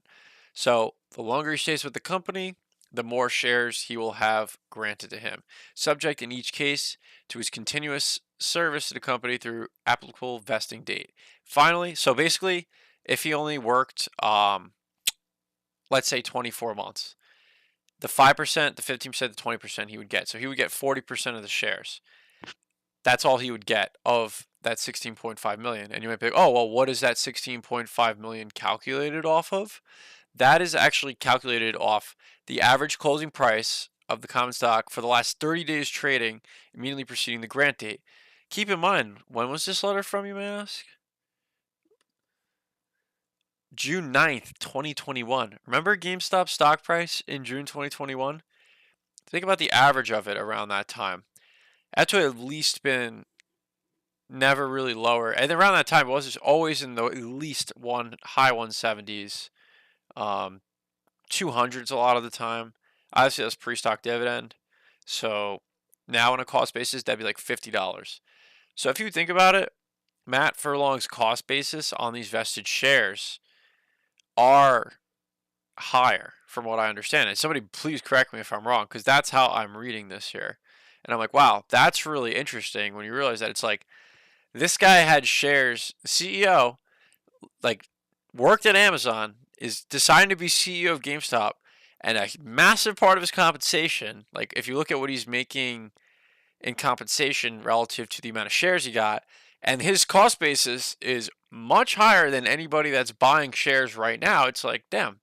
So the longer he stays with the company, the more shares he will have granted to him, subject in each case to his continuous service to the company through applicable vesting date. Finally, so basically, if he only worked, let's say 24 months, the 5%, the 15%, the 20% he would get. So he would get 40% of the shares. That's all he would get of that 16.5 million. And you might be like, oh, well, what is that 16.5 million calculated off of? That is actually calculated off the average closing price of the common stock for the last 30 days trading immediately preceding the grant date. Keep in mind, when was this letter from, you may ask? June 9th, 2021. Remember GameStop stock price in June 2021? Think about the average of it around that time. That would have at least been never really lower. And around that time, it was just always in the at least high 170s. 200s a lot of the time. Obviously, that's pre-stock dividend. So now on a cost basis, that'd be like $50. So if you think about it, Matt Furlong's cost basis on these vested shares are higher from what I understand. And somebody please correct me if I'm wrong, because that's how I'm reading this here. And I'm like, wow, that's really interesting when you realize that it's like this guy had shares, CEO, like worked at Amazon, is deciding to be CEO of GameStop, and a massive part of his compensation, like if you look at what he's making in compensation relative to the amount of shares he got, and his cost basis is much higher than anybody that's buying shares right now. It's like, damn,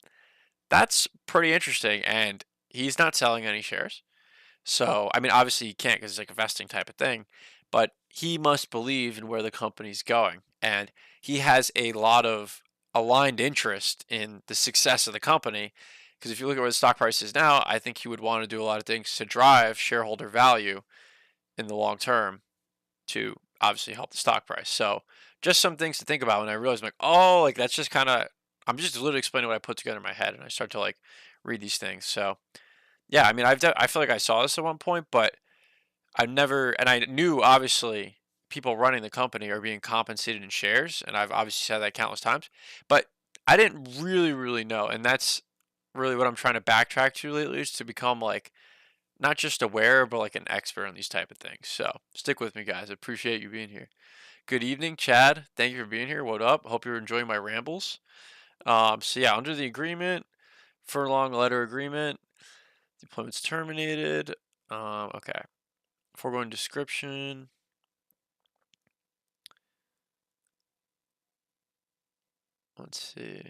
that's pretty interesting. And he's not selling any shares. So, I mean, obviously he can't because it's like a vesting type of thing, but he must believe in where the company's going. And he has a lot of aligned interest in the success of the company. Because if you look at where the stock price is now, I think he would want to do a lot of things to drive shareholder value in the long term to obviously help the stock price. So, just some things to think about. When I realized, I'm like, oh, like that's just kind of, I'm just literally explaining what I put together in my head, and I start to like read these things. So, yeah, I mean, I feel like I saw this at one point, but I never, and I knew obviously people running the company are being compensated in shares, and I've obviously said that countless times, but I didn't really know, and that's really what I'm trying to backtrack to lately is to become like not just aware, but like an expert on these type of things. So stick with me, guys. I appreciate you being here. Good evening, Chad. Thank you for being here. What up? Hope you're enjoying my rambles. So yeah, under the agreement, furlong letter agreement. Deployment's terminated. Okay. Foregoing description. Let's see.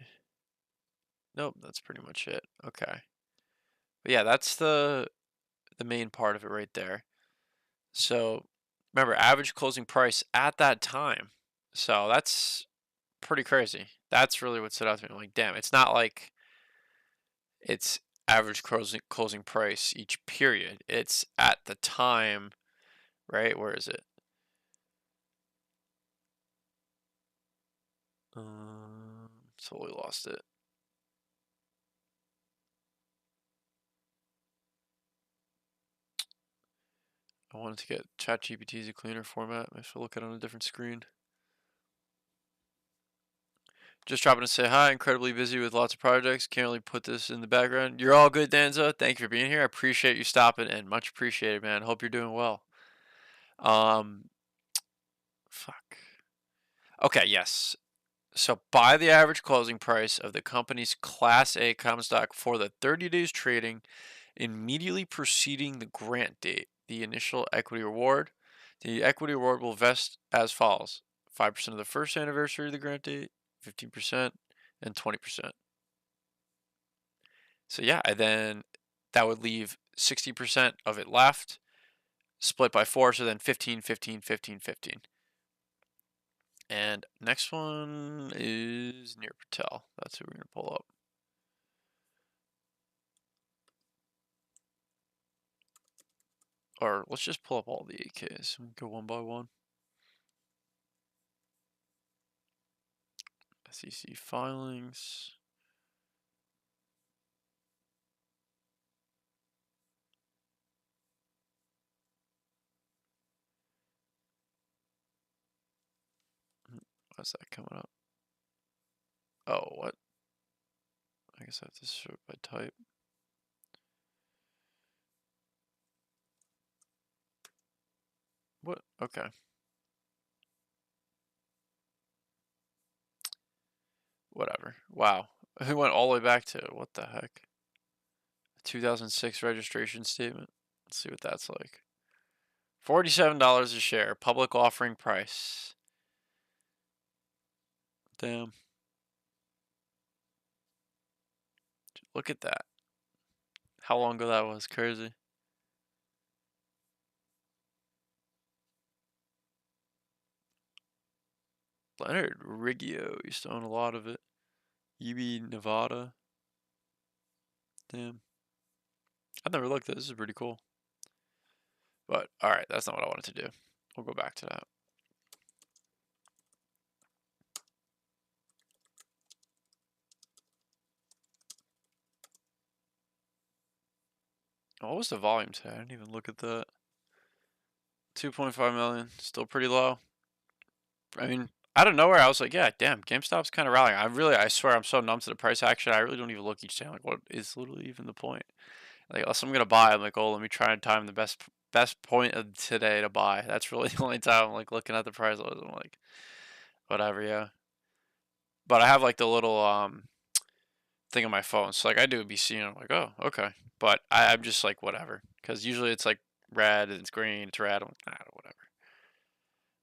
Nope, that's pretty much it. Okay. But yeah, that's the main part of it right there. So remember, average closing price at that time. So that's pretty crazy. That's really what stood out to me. I'm like, damn, it's not like it's average closing price each period. It's at the time, right? Where is it? Totally lost it. I wanted to get ChatGPT as a cleaner format. I should look at it on a different screen. Just dropping to say hi. Incredibly busy with lots of projects. Can't really put this in the background. You're all good, Danza. Thank you for being here. I appreciate you stopping and much appreciated, man. Hope you're doing well. Um, fuck. Okay, yes. So buy the average closing price of the company's Class A common stock for the 30 days trading immediately preceding the grant date. The initial equity award. The equity award will vest as follows: 5% of the first anniversary of the grant date, 15%, and 20%. So yeah, and then that would leave 60% of it left, split by 4, so then 15, 15, 15, 15. And next one is near Patel. That's who we're going to pull up. Or let's just pull up all the 8Ks and go one by one. SEC filings. Why's that coming up? Oh, what? I guess I have to sort by type. What? Okay. Whatever. Wow. Who went all the way back to what the heck? 2006 registration statement. Let's see what that's like. $47 a share. Public offering price. Damn. Look at that. How long ago that was. Crazy. Leonard Riggio used to own a lot of it. UB Nevada. Damn. I've never looked at this. This is pretty cool. But, alright, that's not what I wanted to do. We'll go back to that. Oh, what was the volume today? I didn't even look at that. 2.5 million. Still pretty low. I mean, out of nowhere, I was like, yeah, damn, GameStop's kind of rallying. I swear, I'm so numb to the price action. I really don't even look each day. I'm like, what is literally even the point? Like, unless I'm gonna buy, I'm like, oh, let me try and time the best point of today to buy. That's really the only time I'm like looking at the price list. I'm like, whatever, yeah. But I have like the little thing on my phone, so like I do be seeing. I'm like, oh, okay. But I'm just like, whatever, because usually it's like red and it's green, it's red. I'm like, nah, whatever.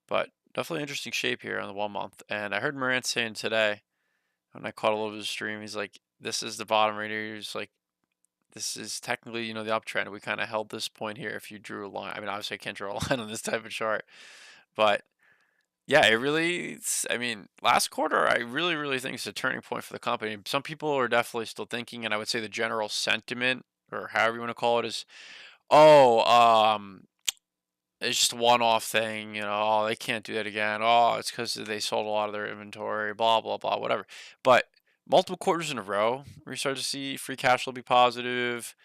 But definitely interesting shape here on the 1 month. And I heard Morant saying today, when I caught a little bit of the stream, he's like, this is the bottom right here. He's like, this is technically, the uptrend. We kind of held this point here if you drew a line. I mean, obviously I can't draw a line on this type of chart, but yeah, it really, I mean, last quarter, I really, really think it's a turning point for the company. Some people are definitely still thinking, and I would say the general sentiment, or however you want to call it, is, oh, it's just a one-off thing, oh, they can't do that again. Oh, it's because they sold a lot of their inventory, blah, blah, blah, whatever. But multiple quarters in a row, we start to see free cash flow be positive,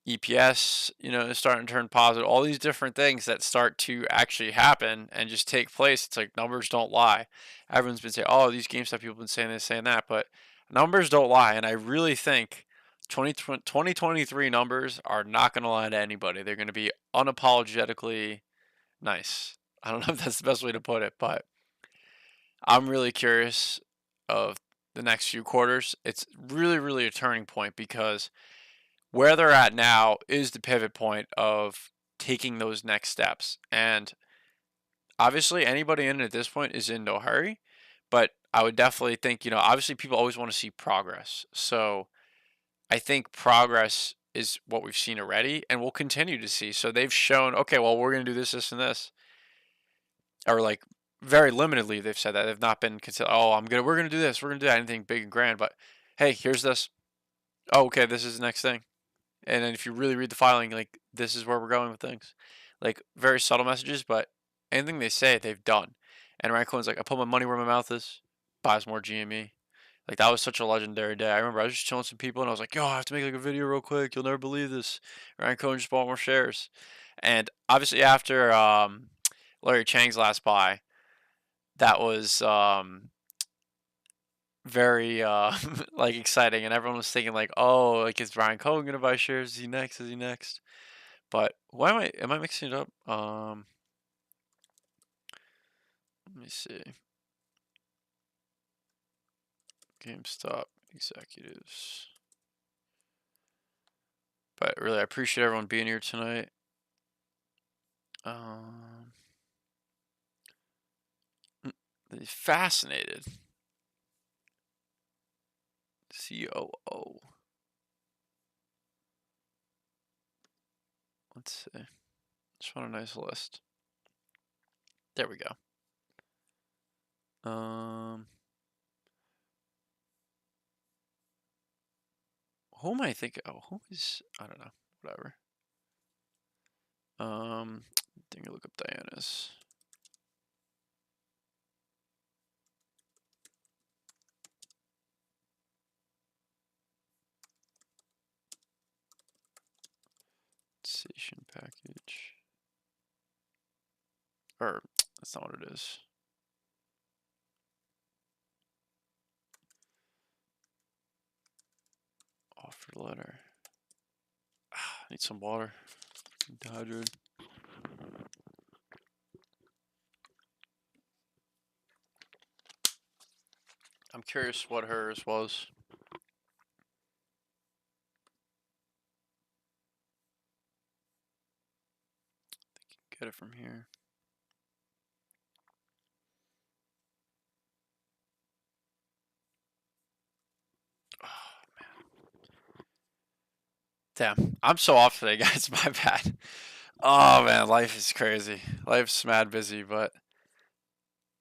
EPS, is starting to turn positive, all these different things that start to actually happen and just take place. It's like numbers don't lie. Everyone's been saying, oh, these GameStop people have been saying this, saying that, but numbers don't lie. And I really think 2023 numbers are not going to lie to anybody. They're going to be unapologetically nice. I don't know if that's the best way to put it, but I'm really curious of the next few quarters. It's really, really a turning point because where they're at now is the pivot point of taking those next steps. And obviously, anybody in at this point is in no hurry, but I would definitely think, obviously people always want to see progress. So I think progress is what we've seen already and we'll continue to see. So they've shown, okay, well, we're going to do this, this, and this. Or like very limitedly, they've said that. They've not been considered, oh, we're going to do this, we're going to do that, anything big and grand. But hey, here's this. Oh, okay, this is the next thing. And then if you really read the filing, like, this is where we're going with things. Like, very subtle messages, but anything they say, they've done. And Ryan Cohen's like, I put my money where my mouth is, buys more GME. Like, that was such a legendary day. I remember I was just chilling with some people, and I was like, yo, I have to make, like, a video real quick. You'll never believe this. Ryan Cohen just bought more shares. And obviously after Larry Chang's last buy, that was very like exciting, and everyone was thinking like, oh, like, is Ryan Cohen gonna buy shares? Is he next? Is he next? But why am I mixing it up? Let me see. GameStop executives. But really, I appreciate everyone being here tonight. Fascinated. COO. Let's see. Just want a nice list. There we go. Who am I thinking? Oh, who is? I don't know. Whatever. Think I look up Diana's. Station package. Or that's not what it is. Offer letter. Need some water. I'm dehydrated. I'm curious what hers was. Get it from here. Damn, I'm so off today, guys. My bad. Oh man, life is crazy. Life's mad busy, but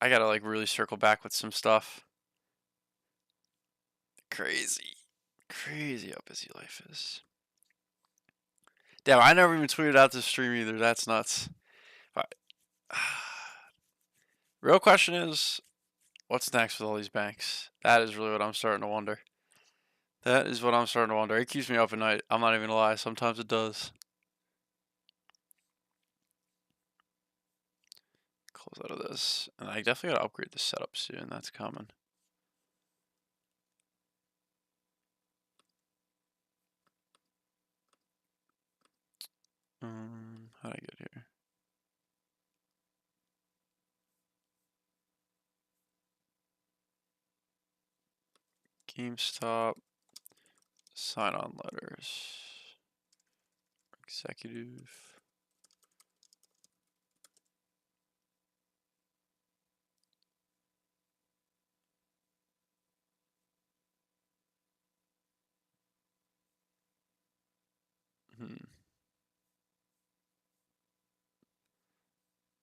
I gotta like really circle back with some stuff. Crazy. Crazy how busy life is. Damn, I never even tweeted out this stream either. That's nuts. But, real question is, what's next with all these banks? That is really what I'm starting to wonder. That is what I'm starting to wonder. It keeps me up at night. I'm not even gonna lie. Sometimes it does. Close out of this. And I definitely gotta upgrade the setup soon. That's coming. How'd I get here? GameStop. Sign on letters. Executive.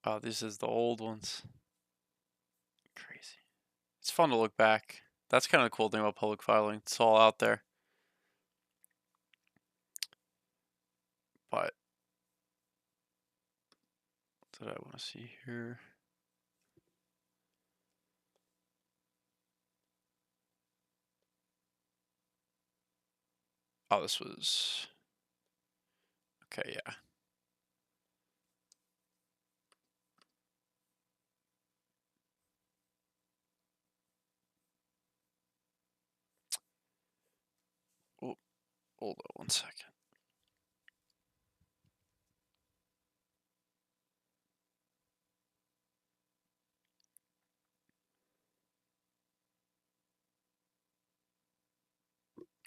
Oh, this is the old ones. Crazy. It's fun to look back. That's kind of the cool thing about public filing. It's all out there. But what did I want to see here? Oh, this was... Okay, yeah. Oh, hold on 1 second.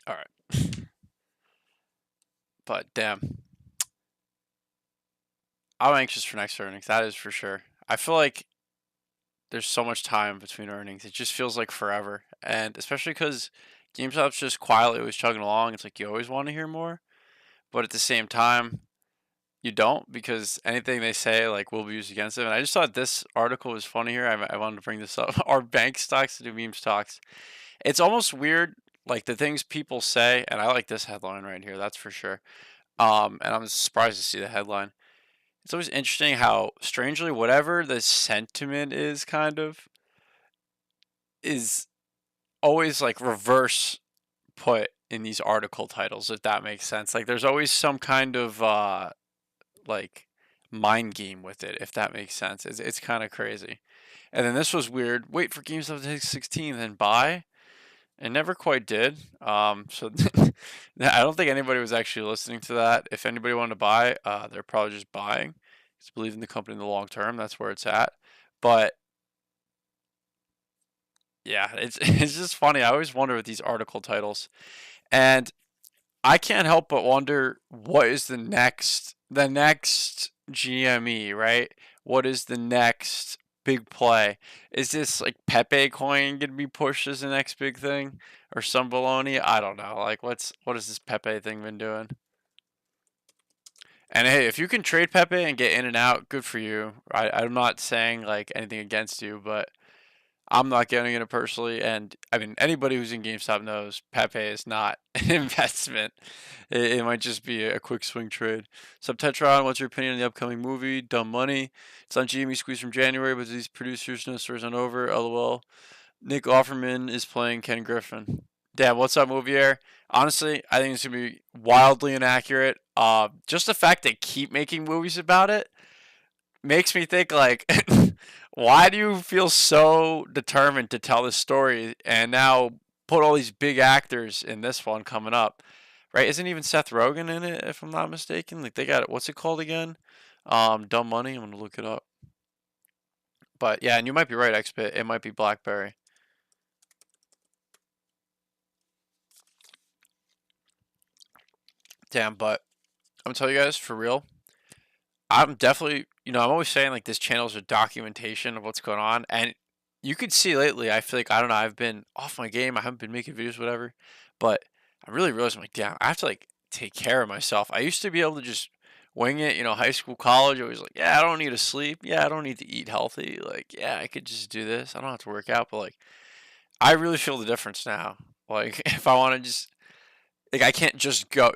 All right. But damn. I'm anxious for next earnings. That is for sure. I feel like there's so much time between earnings. It just feels like forever. And especially because GameStop's just quietly always chugging along. It's like you always want to hear more. But at the same time, you don't, because anything they say like will be used against them. And I just thought this article was funny here. I wanted to bring this up. Are bank stocks to do meme stocks? It's almost weird, like the things people say. And I like this headline right here. That's for sure. And I'm surprised to see the headline. It's always interesting how strangely whatever the sentiment is kind of is always like reverse put in these article titles, if that makes sense. Like there's always some kind of like mind game with it, if that makes sense. It's kind of crazy. And then this was weird. Wait for GameStop to hit 16, then buy. It never quite did. So I don't think anybody was actually listening to that. If anybody wanted to buy, they're probably just buying. Just believe in the company in the long term. That's where it's at. But yeah, it's just funny. I always wonder with these article titles, and I can't help but wonder what is the next GME, right? What is the next big play. Is this like Pepe coin gonna be pushed as the next big thing, or some baloney? I don't know. Like, what has this Pepe thing been doing? And hey, if you can trade Pepe and get in and out, good for you. I'm not saying like anything against you, but I'm not getting it personally. And I mean, anybody who's in GameStop knows Pepe is not an investment. It might just be a quick swing trade. So, Tetron, what's your opinion on the upcoming movie, Dumb Money? It's on GME Squeeze from January, but these producers no stories on over. LOL. Nick Offerman is playing Ken Griffin. Damn, what's up, movie air? Honestly, I think it's gonna be wildly inaccurate. Just the fact they keep making movies about it makes me think like, why do you feel so determined to tell this story and now put all these big actors in this one coming up? Right? Isn't even Seth Rogen in it, if I'm not mistaken? Like they got it. What's it called again? Dumb Money. I'm gonna look it up. But yeah, and you might be right, Xbit. It might be Blackberry. Damn, but I'm gonna tell you guys for real. I'm definitely, I'm always saying like this channel is a documentation of what's going on, and you could see lately. I feel like I don't know. I've been off my game. I haven't been making videos, whatever. But I really realized I'm like, damn, I have to like take care of myself. I used to be able to just wing it. High school, college. I was like, yeah, I don't need to sleep. Yeah, I don't need to eat healthy. Like, yeah, I could just do this. I don't have to work out. But like, I really feel the difference now. Like, if I want to just like I can't just go,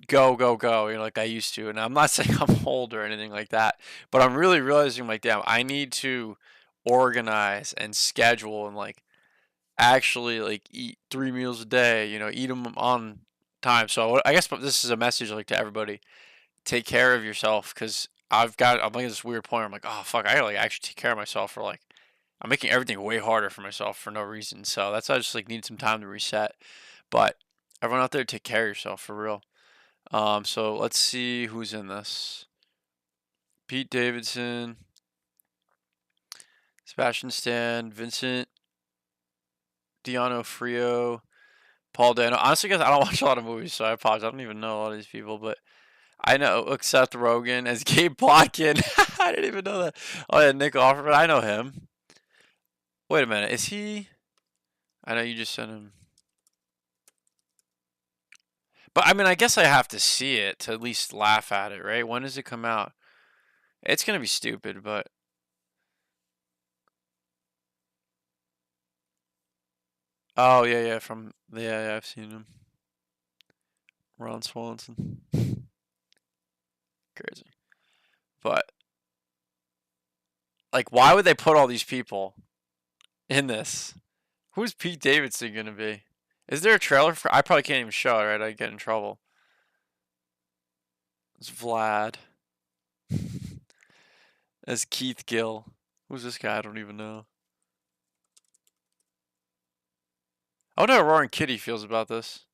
like I used to. And I'm not saying I'm old or anything like that, but I'm really realizing like, damn, I need to organize and schedule and like actually like eat 3 meals a day. Eat them on time. So I guess this is a message like to everybody: take care of yourself, because I'm like at this weird point where I'm like, oh fuck, I gotta like actually take care of myself, for like I'm making everything way harder for myself for no reason. So that's why I just like need some time to reset. But everyone out there, take care of yourself for real. So let's see who's in this. Pete Davidson, Sebastian Stan, Vincent D'Onofrio, Paul Dano. Honestly, guys, I don't watch a lot of movies, so I apologize. I don't even know a lot of these people, but I know Seth Rogen as Gabe Plotkin. I didn't even know that. Oh yeah, Nick Offerman. I know him. Wait a minute, is he? I know you just sent him. But I mean, I guess I have to see it to at least laugh at it, right? When does it come out? It's gonna be stupid, but oh yeah, yeah, yeah, I've seen him. Ron Swanson, crazy. But like, why would they put all these people in this? Who's Pete Davidson gonna be? Is there a trailer for? I probably can't even show it, right? I'd get in trouble. It's Vlad as Keith Gill. Who's this guy? I don't even know. I wonder how Roaring Kitty feels about this.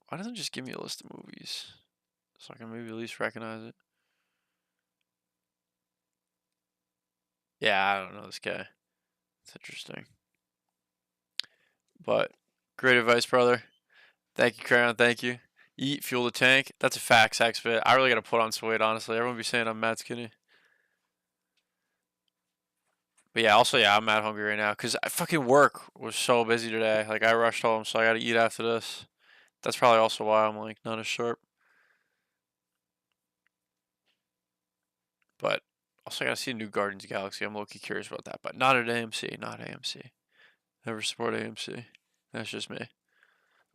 Why doesn't it just give me a list of movies so I can maybe at least recognize it? Yeah, I don't know this guy. It's interesting. But great advice, brother. Thank you, Crayon. Thank you. Eat, fuel the tank. That's a fact, sex bit. I really got to put on some weight, honestly. Everyone be saying I'm mad skinny. But yeah, also, yeah, I'm mad hungry right now because I fucking work was so busy today. Like, I rushed home, so I got to eat after this. That's probably also why I'm, like, not as sharp. But also, I got to see a new Guardians of the Galaxy. I'm low-key curious about that. But not at AMC. Not AMC. Never support AMC. That's just me.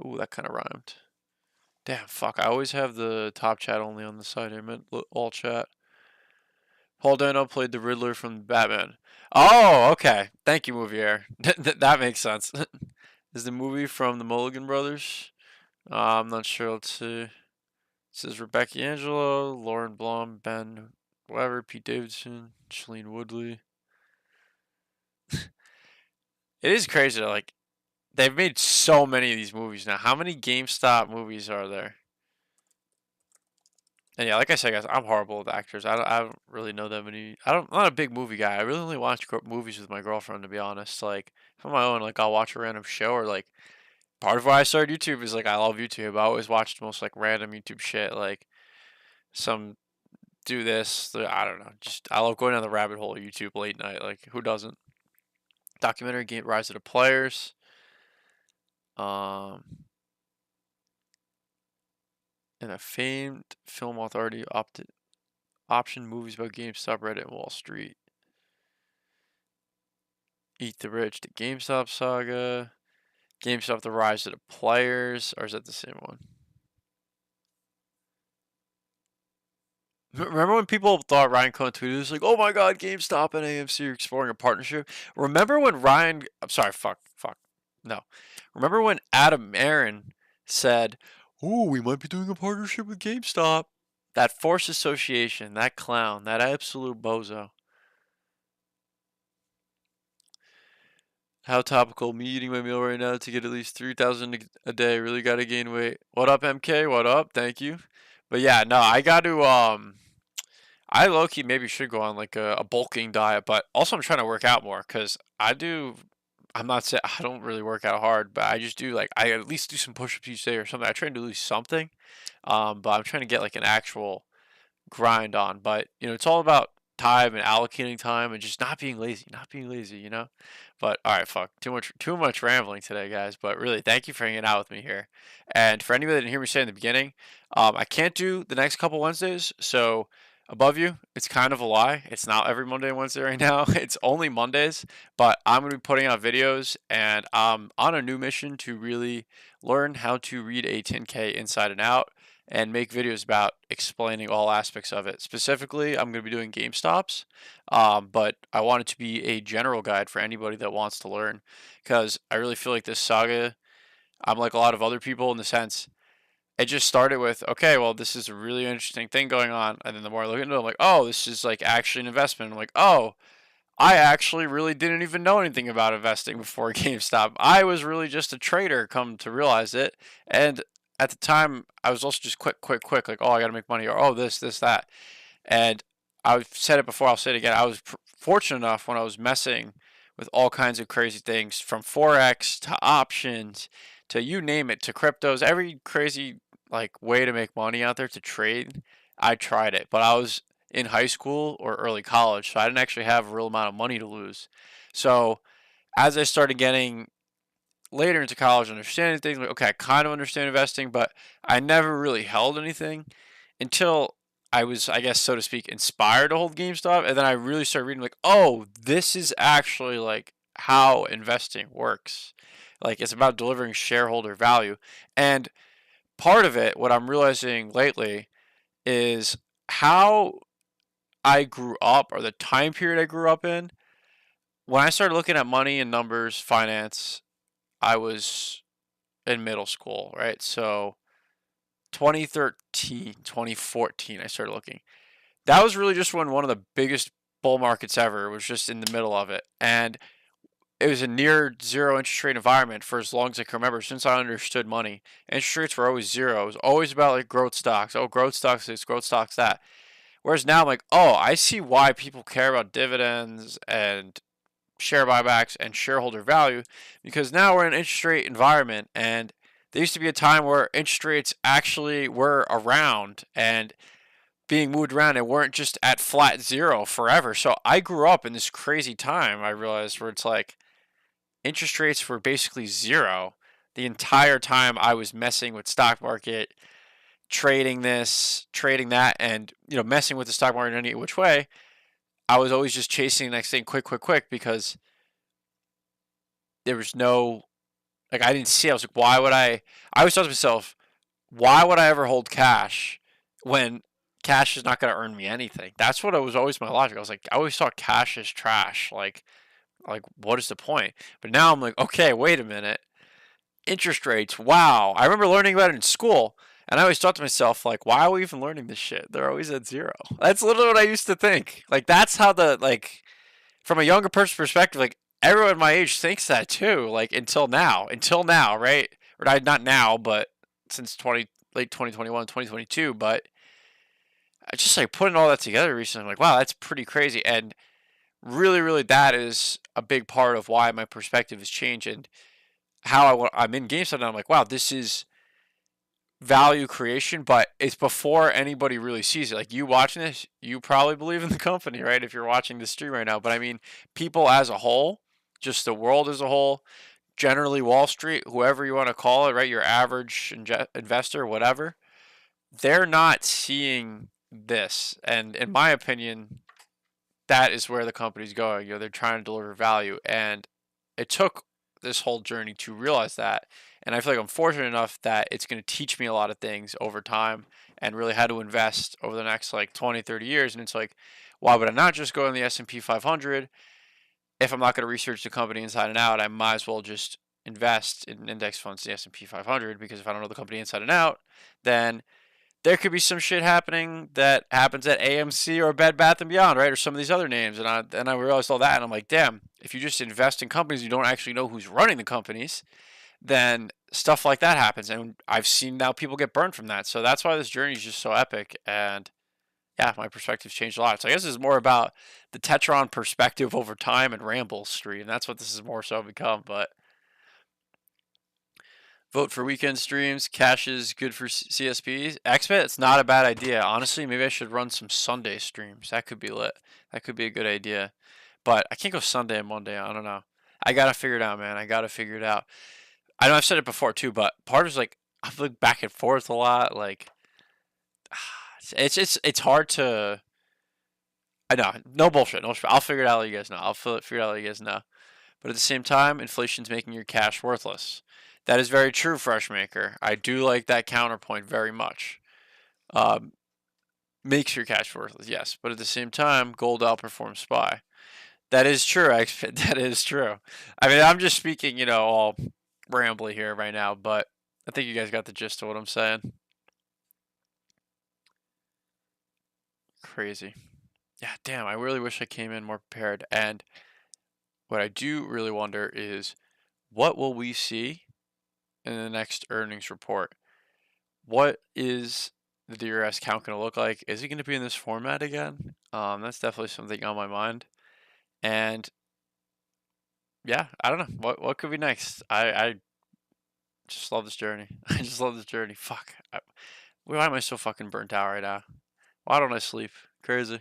Ooh, that kind of rhymed. Damn, fuck. I always have the top chat only on the side. I meant all chat. Paul Dano played the Riddler from Batman. Oh, okay. Thank you, movie air. That makes sense. Is the movie from the Mulligan Brothers? I'm not sure. Let's see. It says Rebecca Angelo, Lauren Blum, Ben Weber, Pete Davidson, Shailene Woodley. It is crazy. Like, they've made so many of these movies now. How many GameStop movies are there? And yeah, like I said, guys, I'm horrible with actors. I don't really know that many. I'm not a big movie guy. I really only watch movies with my girlfriend, to be honest. Like, if I'm on my own, like, I'll watch a random show, or like, part of why I started YouTube is like, I love YouTube. I always watch the most like random YouTube shit, like some do this. I don't know. Just I love going down the rabbit hole of YouTube late night. Like who doesn't? Documentary game Rise of the Players. Um, and a famed film authority option movies about GameStop, Reddit, and Wall Street. Eat the Rich, the GameStop saga. GameStop, the Rise of the Players. Or is that the same one? Remember when people thought Ryan Cohen tweeted, was like, oh my god, GameStop and AMC are exploring a partnership? Remember when I'm sorry, fuck. No. Remember when Adam Aaron said, oh, we might be doing a partnership with GameStop? That forced association, that clown, that absolute bozo. How topical. Me eating my meal right now to get at least 3,000 a day. Really got to gain weight. What up, MK? What up? Thank you. But yeah, no, I got to, I low-key maybe should go on like a bulking diet, but also I'm trying to work out more because I'm not saying I don't really work out hard, but I just do like, I at least do some push-ups each day or something. I try to do at least something, but I'm trying to get like an actual grind on. But it's all about time and allocating time and just not being lazy, But all right, fuck, too much rambling today, guys. But really, thank you for hanging out with me here. And for anybody that didn't hear me say in the beginning, I can't do the next couple Wednesdays, so above you, it's kind of a lie. It's not every Monday and Wednesday right now. It's only Mondays, but I'm going to be putting out videos and I'm on a new mission to really learn how to read a 10K inside and out and make videos about explaining all aspects of it. Specifically, I'm going to be doing GameStops, but I want it to be a general guide for anybody that wants to learn because I really feel like this saga, I'm like a lot of other people in the sense it just started with, okay, well, this is a really interesting thing going on. And then the more I look into it, I'm like, oh, this is like actually an investment. I'm like, oh, I actually really didn't even know anything about investing before GameStop. I was really just a trader, come to realize it. And at the time, I was also just quick, like, oh, I got to make money, or oh, this, that. And I've said it before, I'll say it again. I was fortunate enough when I was messing with all kinds of crazy things from Forex to options to you name it, to cryptos, every crazy like way to make money out there to trade. I tried it, but I was in high school or early college, so I didn't actually have a real amount of money to lose. So as I started getting later into college, understanding things like, okay, I kind of understand investing, but I never really held anything until I was, I guess, so to speak, inspired to hold GameStop. And then I really started reading, like, oh, this is actually like how investing works. Like, it's about delivering shareholder value. And part of it, what I'm realizing lately, is how I grew up or the time period I grew up in. When I started looking at money and numbers, finance, I was in middle school, right? So 2013, 2014, I started looking. That was really just when one of the biggest bull markets ever was just in the middle of it. And it was a near zero interest rate environment for as long as I can remember, since I understood money. Interest rates were always zero. It was always about like growth stocks. Oh, growth stocks this, growth stocks that. Whereas now I'm like, oh, I see why people care about dividends and share buybacks and shareholder value, because now we're in an interest rate environment, and there used to be a time where interest rates actually were around and being moved around and weren't just at flat zero forever. So I grew up in this crazy time, I realized, where it's like interest rates were basically zero the entire time I was messing with stock market, trading this, trading that, and messing with the stock market in any which way. I was always just chasing the next thing quick because there was no, like, I didn't see. I was like, why would I always thought to myself, why would I ever hold cash when cash is not going to earn me anything? That's what it was always my logic. I was like, I always thought cash is trash. Like what is the point? But now I'm like, okay, wait a minute. Interest rates, wow. I remember learning about it in school, and I always thought to myself, like, why are we even learning this shit? They're always at zero. That's literally what I used to think. Like, that's how from a younger person's perspective, like, everyone my age thinks that too. Like, until now, right? Or not now, but since late 2021, 2022. But I just like putting all that together recently. I'm like, wow, that's pretty crazy. And really, that is a big part of why my perspective has changed and how I'm in GameStop now. I'm like, wow, this is value creation, but it's before anybody really sees it. Like you watching this, you probably believe in the company, right? If you're watching the stream right now. But I mean, people as a whole, just the world as a whole, generally Wall Street, whoever you want to call it, right? Your average investor, whatever, they're not seeing this. And in my opinion, that is where the company's going. They're trying to deliver value, and it took this whole journey to realize that. And I feel like I'm fortunate enough that it's going to teach me a lot of things over time and really how to invest over the next like 20, 30 years. And it's like, why would I not just go in the S&P 500 if I'm not going to research the company inside and out? I might as well just invest in index funds in the S&P 500, because if I don't know the company inside and out, then there could be some shit happening that happens at AMC or Bed Bath and Beyond, right, or some of these other names. And I realized all that, and I'm like, damn, if you just invest in companies you don't actually know who's running the companies, then stuff like that happens. And I've seen now people get burned from that. So that's why this journey is just so epic. And yeah, my perspective's changed a lot. So I guess this is more about the Tetron perspective over time and Ramble stream. That's what this is more so become. But vote for weekend streams. Cash is good for CSPs. XBet, it's not a bad idea. Honestly, maybe I should run some Sunday streams. That could be lit. That could be a good idea. But I can't go Sunday and Monday. I don't know. I gotta figure it out, man. I gotta figure it out. I know I've said it before too, but part of it's like I look back and forth a lot. Like it's hard to. I know, no bullshit, no. I'll figure it out. Let you guys know. I'll figure it out. Let you guys know. But at the same time, inflation's making your cash worthless. That is very true, Freshmaker. I do like that counterpoint very much. Um, Makes your cash worthless, yes. But at the same time, gold outperforms SPY. That is true. That is true. I mean, I'm just speaking, all rambly here right now, but I think you guys got the gist of what I'm saying. Crazy. Yeah, damn, I really wish I came in more prepared. And what I do really wonder is, what will we see in the next earnings report? What is the DRS count going to look like? Is it going to be in this format again? That's definitely something on my mind. And yeah, I don't know what could be next. I just love this journey. I just love this journey. Fuck. Why am I so fucking burnt out right now? Why don't I sleep? Crazy.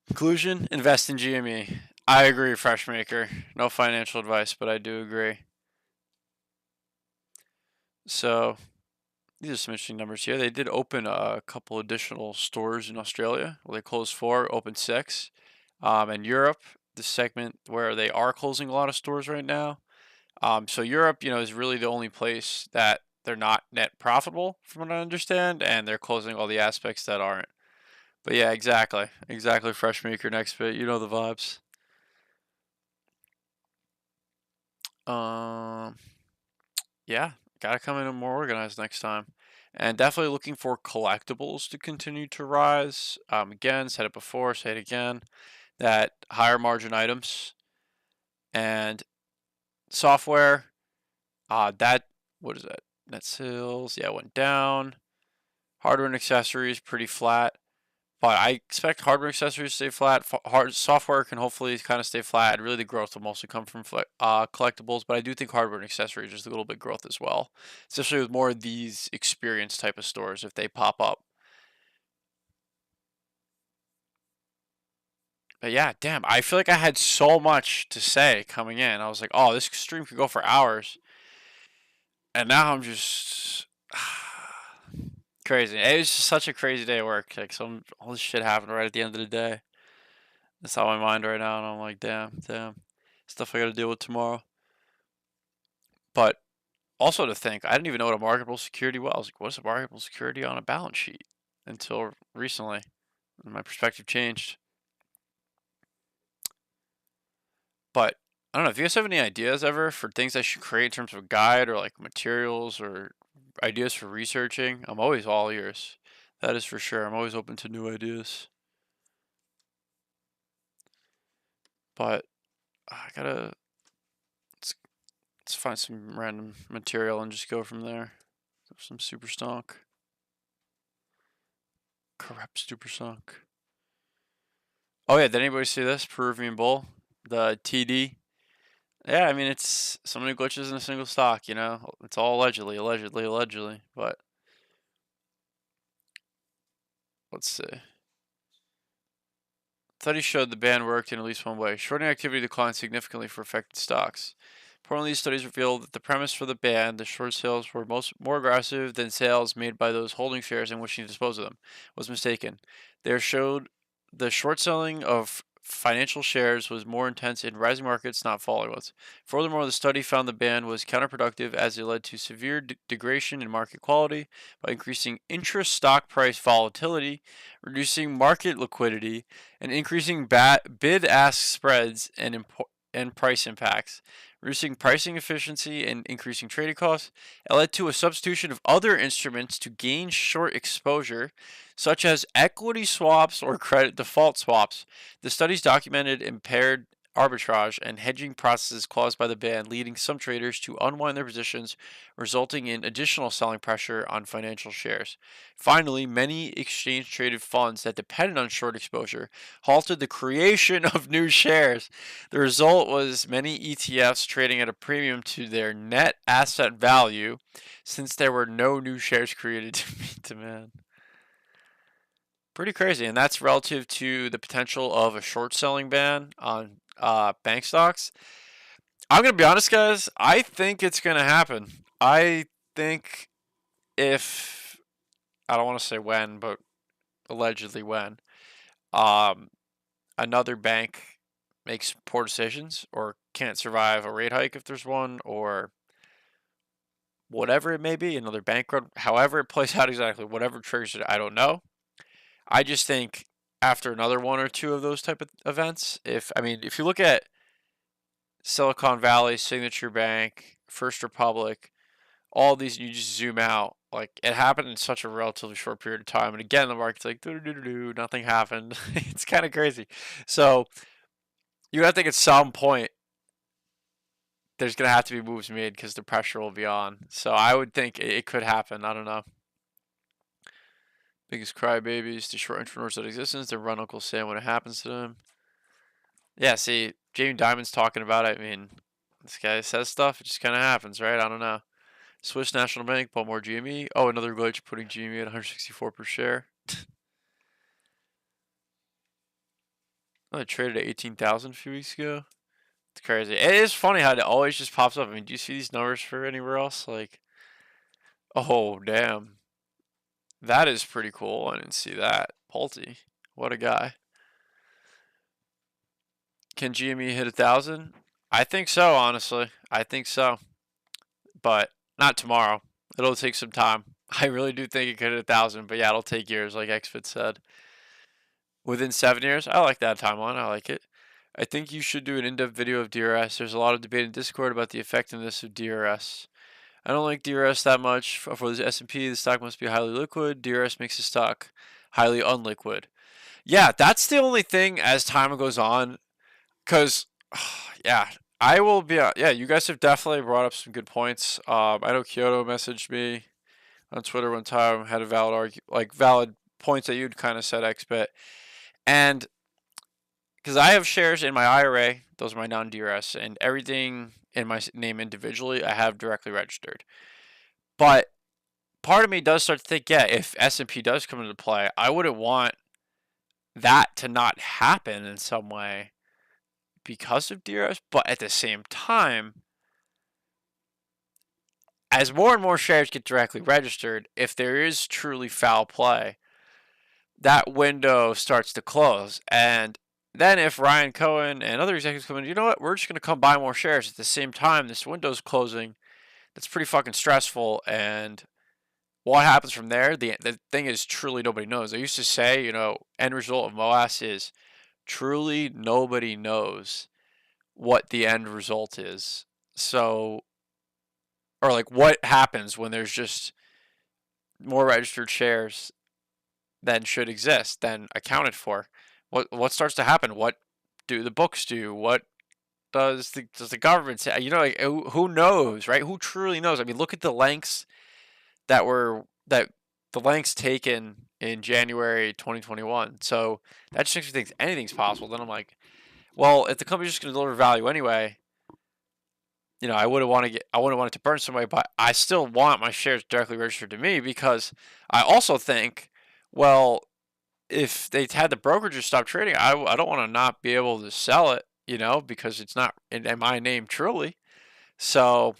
Conclusion: invest in GME. I agree, Freshmaker. No financial advice, but I do agree. So these are some interesting numbers here. They did open a couple additional stores in Australia. Well, they closed 4, opened 6. In Europe, the segment where they are closing a lot of stores right now. So Europe, is really the only place that they're not net profitable, from what I understand, and they're closing all the aspects that aren't. But yeah, exactly, Freshmaker, next bit. You know the vibes. Yeah, gotta come in more organized next time. And definitely looking for collectibles to continue to rise. Again, said it before, say it again. That higher margin items and software. What is that? Net sales, yeah, went down. Hardware and accessories pretty flat. But I expect hardware and accessories to stay flat. Software can hopefully kind of stay flat. Really, the growth will mostly come from collectibles. But I do think hardware and accessories just a little bit growth as well, especially with more of these experience type of stores if they pop up. But yeah, damn, I feel like I had so much to say coming in. I was like, oh, this stream could go for hours, and now I'm just crazy. It was just such a crazy day at work. Like all this shit happened right at the end of the day. That's on my mind right now, and I'm like, damn, stuff I got to deal with tomorrow. But also to think, I didn't even know what a marketable security was. I was like, what's a marketable security on a balance sheet? Until recently, and my perspective changed. But I don't know if you guys have any ideas ever for things I should create in terms of a guide or like materials or ideas for researching. I'm always all ears. That is for sure. I'm always open to new ideas. But I gotta let's find some random material and just go from there. Some super stonk. Corrupt super stonk. Oh yeah, did anybody see this? Peruvian bull? The TD Yeah, I mean, it's so many glitches in a single stock, you know? It's all allegedly, allegedly, allegedly. But let's see. Studies showed the ban worked in at least one way. Shorting activity declined significantly for affected stocks. Importantly, these studies revealed that the premise for the ban, the short sales were more aggressive than sales made by those holding shares and wishing to dispose of them, was mistaken. They showed the short selling of financial shares was more intense in rising markets, not falling ones. Furthermore, the study found the ban was counterproductive as it led to severe degradation in market quality by increasing intra-stock price volatility, reducing market liquidity, and increasing bid-ask spreads and price impacts, reducing pricing efficiency and increasing trading costs. It led to a substitution of other instruments to gain short exposure, such as equity swaps or credit default swaps. The studies documented impaired arbitrage and hedging processes caused by the ban, leading some traders to unwind their positions, resulting in additional selling pressure on financial shares. Finally, many exchange traded funds that depended on short exposure halted the creation of new shares. The result was many ETFs trading at a premium to their net asset value since there were no new shares created to meet demand. Pretty crazy, and that's relative to the potential of a short selling ban on bank stocks. I'm gonna be honest, guys. I think it's gonna happen. I think if I don't want to say when, but allegedly when, um, another bank makes poor decisions or can't survive a rate hike if there's one, or whatever it may be, another bank run, however it plays out exactly, whatever triggers it, I don't know. I just think after another one or two of those type of events, if you look at Silicon Valley, Signature Bank, First Republic, all these, you just zoom out. Like, it happened in such a relatively short period of time, and again, the market's like, nothing happened. It's kind of crazy. So you have to think at some point there's gonna have to be moves made because the pressure will be on. So I would think it could happen. I don't know. Biggest crybabies to short entrepreneurs that existence. They run Uncle Sam when it happens to them. Yeah, see, Jamie Dimon's talking about it. I mean, this guy says stuff. It just kind of happens, right? I don't know. Swiss National Bank bought more GME. Oh, another glitch putting GME at 164 per share. Oh, they traded at 18,000 a few weeks ago. It's crazy. It is funny how it always just pops up. I mean, do you see these numbers for anywhere else? Like, oh, damn. That is pretty cool. I didn't see that. Pulte. What a guy. Can GME hit 1,000? I think so, honestly. I think so. But not tomorrow. It'll take some time. I really do think it could hit 1,000, but yeah, it'll take years, like XFIT said. Within 7 years? I like that timeline. I like it. I think you should do an in-depth video of DRS. There's a lot of debate in Discord about the effectiveness of DRS. I don't like DRS that much. For the S&P, the stock must be highly liquid. DRS makes the stock highly unliquid. Yeah, that's the only thing as time goes on. Because, yeah, I will be. Yeah, you guys have definitely brought up some good points. I know Kyoto messaged me on Twitter one time, had a valid points that you'd kind of said XBit, and because I have shares in my IRA, those are my non-DRS, and everything in my name individually, I have directly registered. But part of me does start to think, yeah, if S&P does come into play, I wouldn't want that to not happen in some way because of DRS. But at the same time, as more and more shares get directly registered, if there is truly foul play, that window starts to close. And then if Ryan Cohen and other executives come in, you know what, we're just going to come buy more shares at the same time this window's closing, that's pretty fucking stressful. And what happens from there, the thing is truly nobody knows. I used to say, end result of MOAS is truly nobody knows what the end result is. So, or like what happens when there's just more registered shares than should exist, than accounted for. What starts to happen? What do the books do? What does the government say? Like, who knows, right? Who truly knows? I mean, look at the lengths that the lengths taken in January 2021. So that just makes me think anything's possible. Then I'm like, well, if the company's just going to deliver value anyway, I wouldn't want it to burn somebody, but I still want my shares directly registered to me because I also think, well, if they had the brokerage stop trading, I don't want to not be able to sell it, because it's not in my name truly. So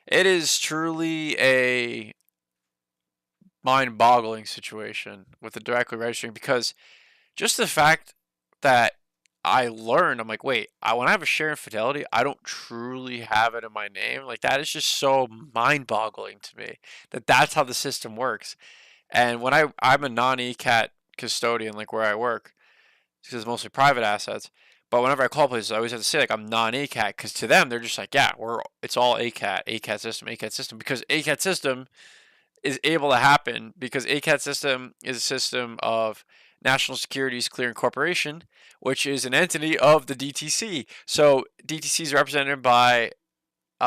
it is truly a mind-boggling situation with the directly registering because just the fact that I learned, I'm like, wait, when I have a share in Fidelity, I don't truly have it in my name. Like that is just so mind-boggling to me that that's how the system works. And when I'm a non-ECAT custodian, like where I work, because it's mostly private assets. But whenever I call places, I always have to say like I'm non-ACAT because to them they're just like, yeah, it's all ACAT system because ACAT system is able to happen because ACAT system is a system of National Securities Clearing Corporation, which is an entity of the DTC. So DTC is represented by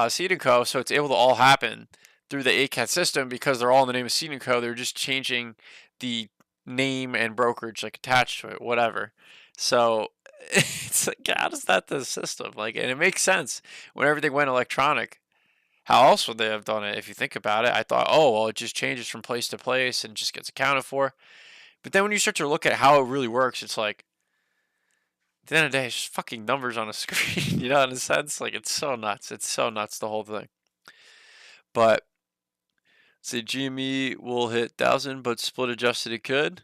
Seed & Co. So it's able to all happen through the ACAT system because they're all in the name of Seed & Co. They're just changing the name and brokerage like attached to it, whatever. So it's like, how does that the system? Like, and it makes sense when everything went electronic. How else would they have done it if you think about it? I thought, oh, well, it just changes from place to place and just gets accounted for. But then when you start to look at how it really works, it's like, at the end of the day, it's just fucking numbers on a screen, in a sense? Like, it's so nuts. It's so nuts, the whole thing. But, say GME will hit 1,000, but split adjusted it could.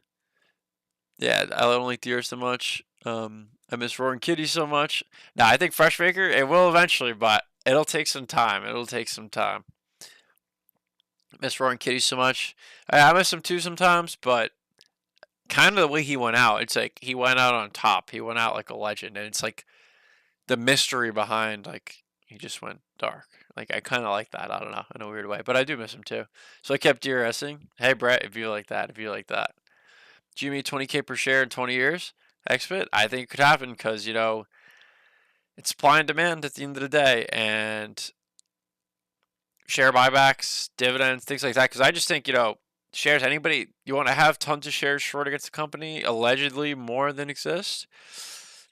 Yeah, I don't like the ears so much. I miss Roaring Kitty so much. Now, I think Fresh Baker, it will eventually, but it'll take some time. It'll take some time. Miss Roaring Kitty so much. I miss him too sometimes, but kind of the way he went out, it's like he went out on top. He went out like a legend, and it's like the mystery behind, like, he just went dark. Like, I kind of like that. I don't know, in a weird way, but I do miss him too. So I kept DRSing. Hey, Brett, if you like that, if you like that. GME 20K per share in 20 years. XFIT, I think it could happen because, it's supply and demand at the end of the day. And share buybacks, dividends, things like that. Because I just think, shares, you want to have tons of shares short against the company, allegedly more than exists.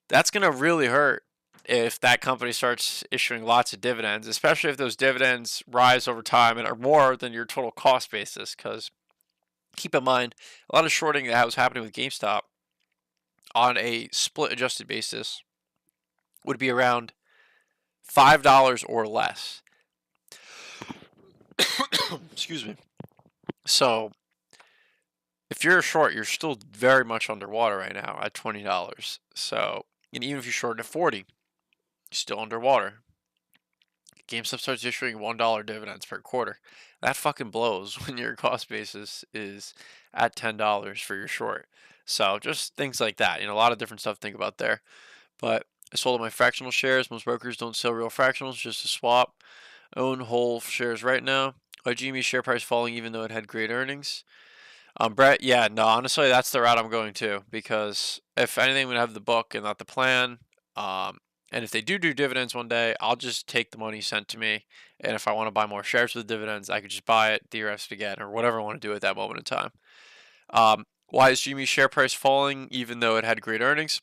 That's going to really hurt if that company starts issuing lots of dividends, especially if those dividends rise over time and are more than your total cost basis. Because keep in mind, a lot of shorting that was happening with GameStop on a split adjusted basis would be around $5 or less. Excuse me. So if you're short, you're still very much underwater right now at $20. So, and even if you short at 40, you're still underwater. GameStop starts issuing $1 dividends per quarter. That fucking blows when your cost basis is at $10 for your short. So just things like that. A lot of different stuff to think about there. But I sold all my fractional shares. Most brokers don't sell real fractionals, just a swap. Own whole shares right now. My GME share price falling even though it had great earnings. Brett, yeah, no, honestly, that's the route I'm going to because if anything, I'm going to have the book and not the plan. And if they do dividends one day, I'll just take the money sent to me. And if I want to buy more shares with dividends, I could just buy it, de-rest again, or whatever I want to do at that moment in time. Why is GME's share price falling even though it had great earnings?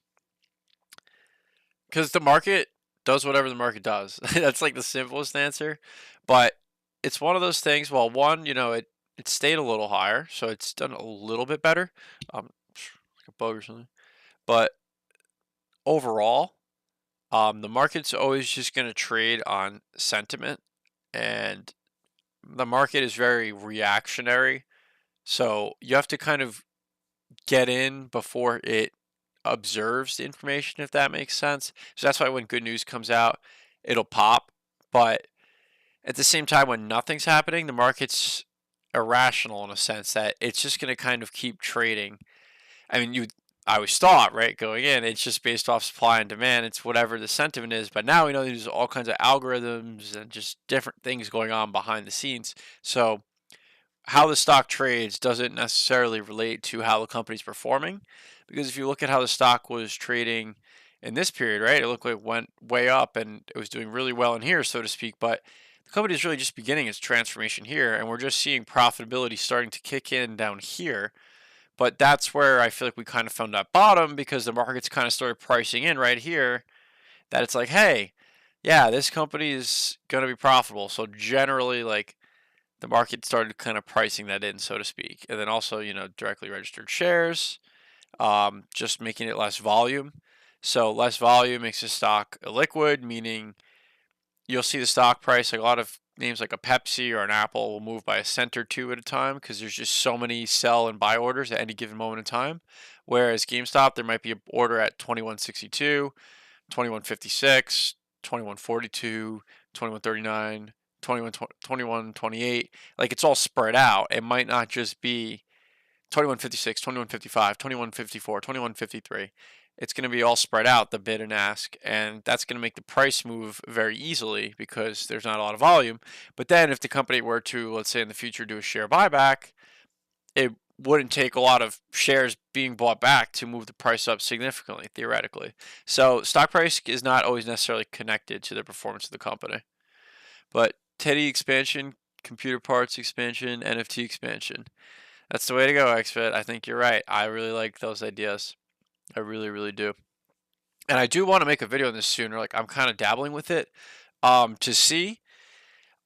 Because the market does whatever the market does. That's like the simplest answer. But it's one of those things. Well, one, it stayed a little higher, so it's done a little bit better. Like a bug or something. But overall, the market's always just going to trade on sentiment, and the market is very reactionary. So you have to kind of get in before it observes the information, if that makes sense. So that's why when good news comes out, it'll pop. But at the same time, when nothing's happening, the market's irrational in a sense that it's just going to kind of keep trading. I mean, I always thought, right, going in, it's just based off supply and demand. It's whatever the sentiment is. But now we know there's all kinds of algorithms and just different things going on behind the scenes. So how the stock trades doesn't necessarily relate to how the company's performing. Because if you look at how the stock was trading in this period, right, it looked like it went way up and it was doing really well in here, so to speak. But the company is really just beginning its transformation here, and we're just seeing profitability starting to kick in down here. But that's where I feel like we kind of found that bottom because the market's kind of started pricing in right here that it's like, hey, yeah, this company is going to be profitable. So generally, like the market started kind of pricing that in, so to speak. And then also, directly registered shares, just making it less volume. So less volume makes the stock illiquid, meaning you'll see the stock price, like a lot of names like a Pepsi or an Apple will move by a cent or two at a time because there's just so many sell and buy orders at any given moment in time. Whereas GameStop, there might be an order at 21.62, 21.56, 21.42, 21.39, 21.28. Like it's all spread out. It might not just be 21.56, 21.55, 21.54, 21.53. It's going to be all spread out, the bid and ask, and that's going to make the price move very easily because there's not a lot of volume. But then if the company were to, let's say in the future, do a share buyback, it wouldn't take a lot of shares being bought back to move the price up significantly, theoretically. So stock price is not always necessarily connected to the performance of the company. But Teddy expansion, computer parts expansion, NFT expansion. That's the way to go, XFit. I think you're right. I really like those ideas. I really, really do. And I do want to make a video on this sooner. Like I'm kind of dabbling with it to see.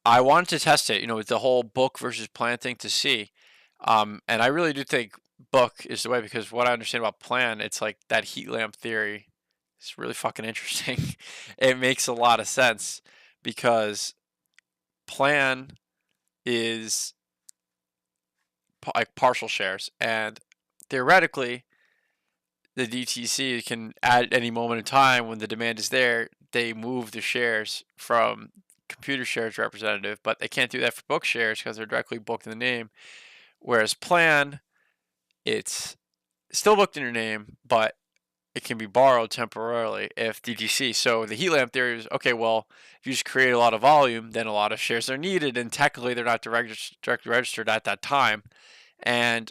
I wanted to test it, with the whole book versus plan thing to see. And I really do think book is the way because what I understand about plan, it's like that heat lamp theory. It's really fucking interesting. It makes a lot of sense because plan is like partial shares, and theoretically, the DTC can at any moment in time when the demand is there, they move the shares from computer shares representative, but they can't do that for book shares because they're directly booked in the name. Whereas plan, it's still booked in your name, but it can be borrowed temporarily if DTC. So the heat lamp theory is okay. Well, if you just create a lot of volume, then a lot of shares are needed, and technically they're not directly registered at that time. And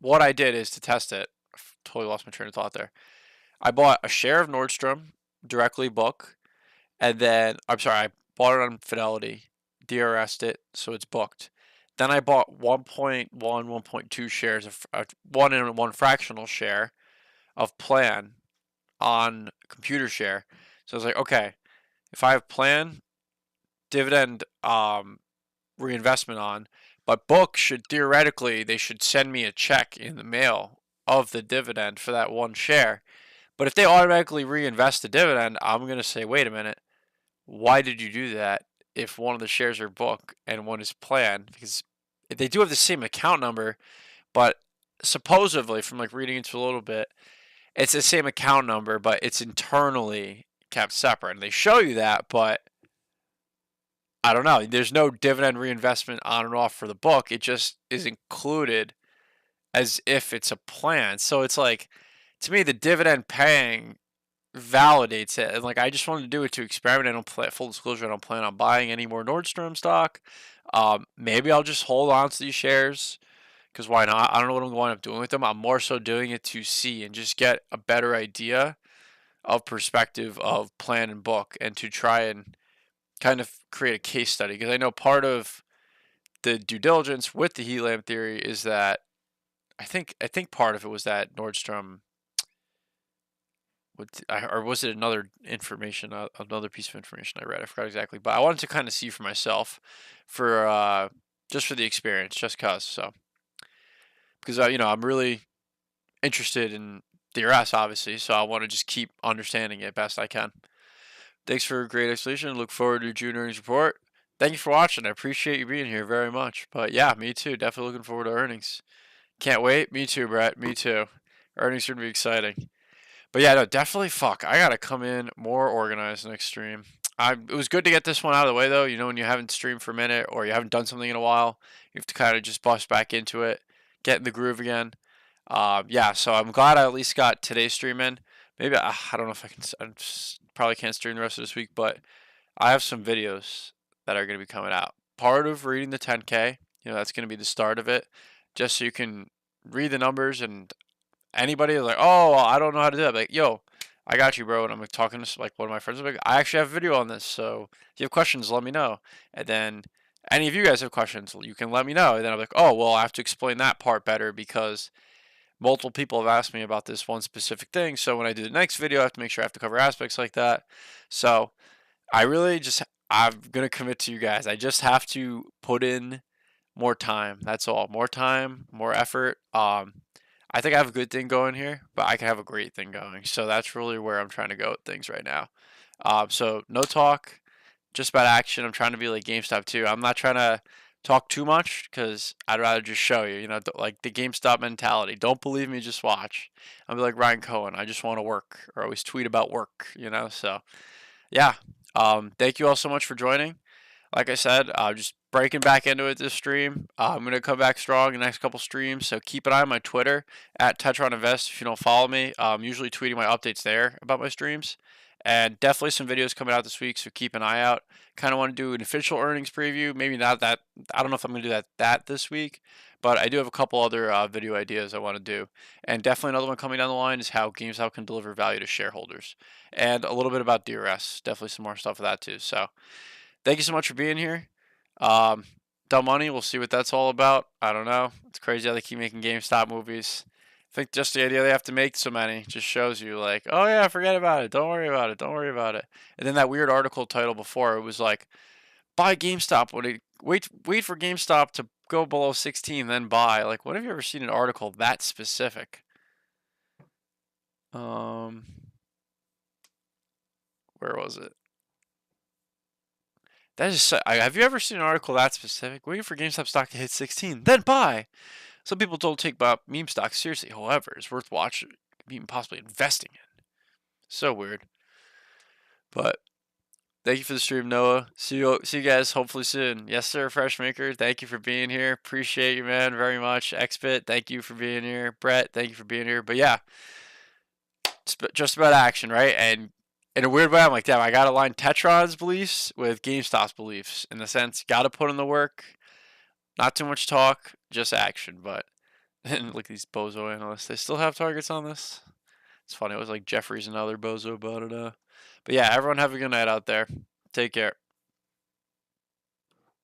what I did is to test it. I totally lost my train of thought there. I bought a share of Nordstrom directly book, and then I'm sorry, I bought it on Fidelity, DRS'd it, so it's booked. Then I bought 1.1, 1.2 shares of one and one fractional share of plan on computer share. So I was like, okay, if I have plan dividend reinvestment on, but book should theoretically they should send me a check in the mail of the dividend for that one share. But if they automatically reinvest the dividend, I'm going to say, wait a minute, why did you do that if one of the shares are book and one is plan? Because they do have the same account number, but supposedly, from like reading into a little bit, it's the same account number, but it's internally kept separate. And they show you that, but I don't know. There's no dividend reinvestment on and off for the book. It just is included as if it's a plan. So it's like, to me, the dividend paying validates it. And like, I just wanted to do it to experiment. I don't plan, full disclosure, I don't plan on buying any more Nordstrom stock. Maybe I'll just hold on to these shares because why not? I don't know what I'm going to end up doing with them. I'm more so doing it to see and just get a better idea of perspective of plan and book and to try and kind of create a case study because I know part of the due diligence with the heat lamp theory is that I think part of it was that Nordstrom or was it another information, another piece of information I read? I forgot exactly, but I wanted to kind of see for myself, for just for the experience, just cause. So because I'm really interested in DRS, obviously, so I want to just keep understanding it best I can. Thanks for a great explanation. Look forward to your June earnings report. Thank you for watching. I appreciate you being here very much. But yeah, me too. Definitely looking forward to earnings. Can't wait. Me too, Brett. Me too. Earnings are gonna be exciting. But yeah, no, definitely. Fuck, I gotta come in more organized next stream. It was good to get this one out of the way, though. When you haven't streamed for a minute or you haven't done something in a while, you have to kind of just bust back into it, get in the groove again. Yeah, so I'm glad I at least got today's stream in. Maybe I don't know if I can. I probably can't stream the rest of this week, but I have some videos that are going to be coming out. Part of reading the 10K, that's going to be the start of it, just so you can read the numbers and anybody is like, oh, well, I don't know how to do that. Like, yo, I got you, bro. And I'm like talking to like one of my friends. I'm like, I actually have a video on this, so if you have questions, let me know. And then any of you guys have questions, you can let me know. And then I'm like, oh, well, I have to explain that part better because multiple people have asked me about this one specific thing. So when I do the next video, I have to make sure I have to cover aspects like that. So I really just I'm gonna commit to you guys. I just have to put in more time. That's all. More time, more effort. I think I have a good thing going here, but I can have a great thing going. So that's really where I'm trying to go with things right now. So no talk, just about action. I'm trying to be like GameStop too. I'm not trying to talk too much because I'd rather just show you. You know, like the GameStop mentality. Don't believe me, just watch. I'll be like Ryan Cohen. I just want to work, or always tweet about work. You know, so yeah. Thank you all so much for joining. Like I said, just breaking back into it this stream. I'm gonna come back strong in the next couple streams, so keep an eye on my Twitter at Tetron Invest. If you don't follow me, I'm usually tweeting my updates there about my streams, and definitely some videos coming out this week. So keep an eye out. Kind of want to do an official earnings preview. Maybe not that. I don't know if I'm gonna do that this week, but I do have a couple other video ideas I want to do, and definitely another one coming down the line is how GameStop can deliver value to shareholders, and a little bit about DRS. Definitely some more stuff of that too. So. Thank you so much for being here. Um, Dumb Money, we'll see what that's all about. I don't know. It's crazy how they keep making GameStop movies. I think just the idea they have to make so many just shows you, like, oh yeah, forget about it. Don't worry about it. Don't worry about it. And then that weird article title before, it was like, buy GameStop. Wait for GameStop to go below 16, then buy. Like, when have you ever seen an article that specific? Um, where was it? That is so, have you ever seen an article that specific? Waiting for GameStop stock to hit 16, then buy. Some people don't take meme stocks seriously. However, it's worth watching, even possibly investing in. So weird. But thank you for the stream, Noah. See you guys hopefully soon. Yes, sir, Freshmaker. Thank you for being here. Appreciate you, man, very much. Xbit, thank you for being here. Brett, thank you for being here. But yeah, it's just about action, right? And in a weird way, I'm like, damn, I gotta align Tetron's beliefs with GameStop's beliefs. In the sense, gotta put in the work. Not too much talk, just action. But and look at these bozo analysts. They still have targets on this. It's funny. It was like Jeffrey's another bozo about it. But yeah, everyone have a good night out there. Take care.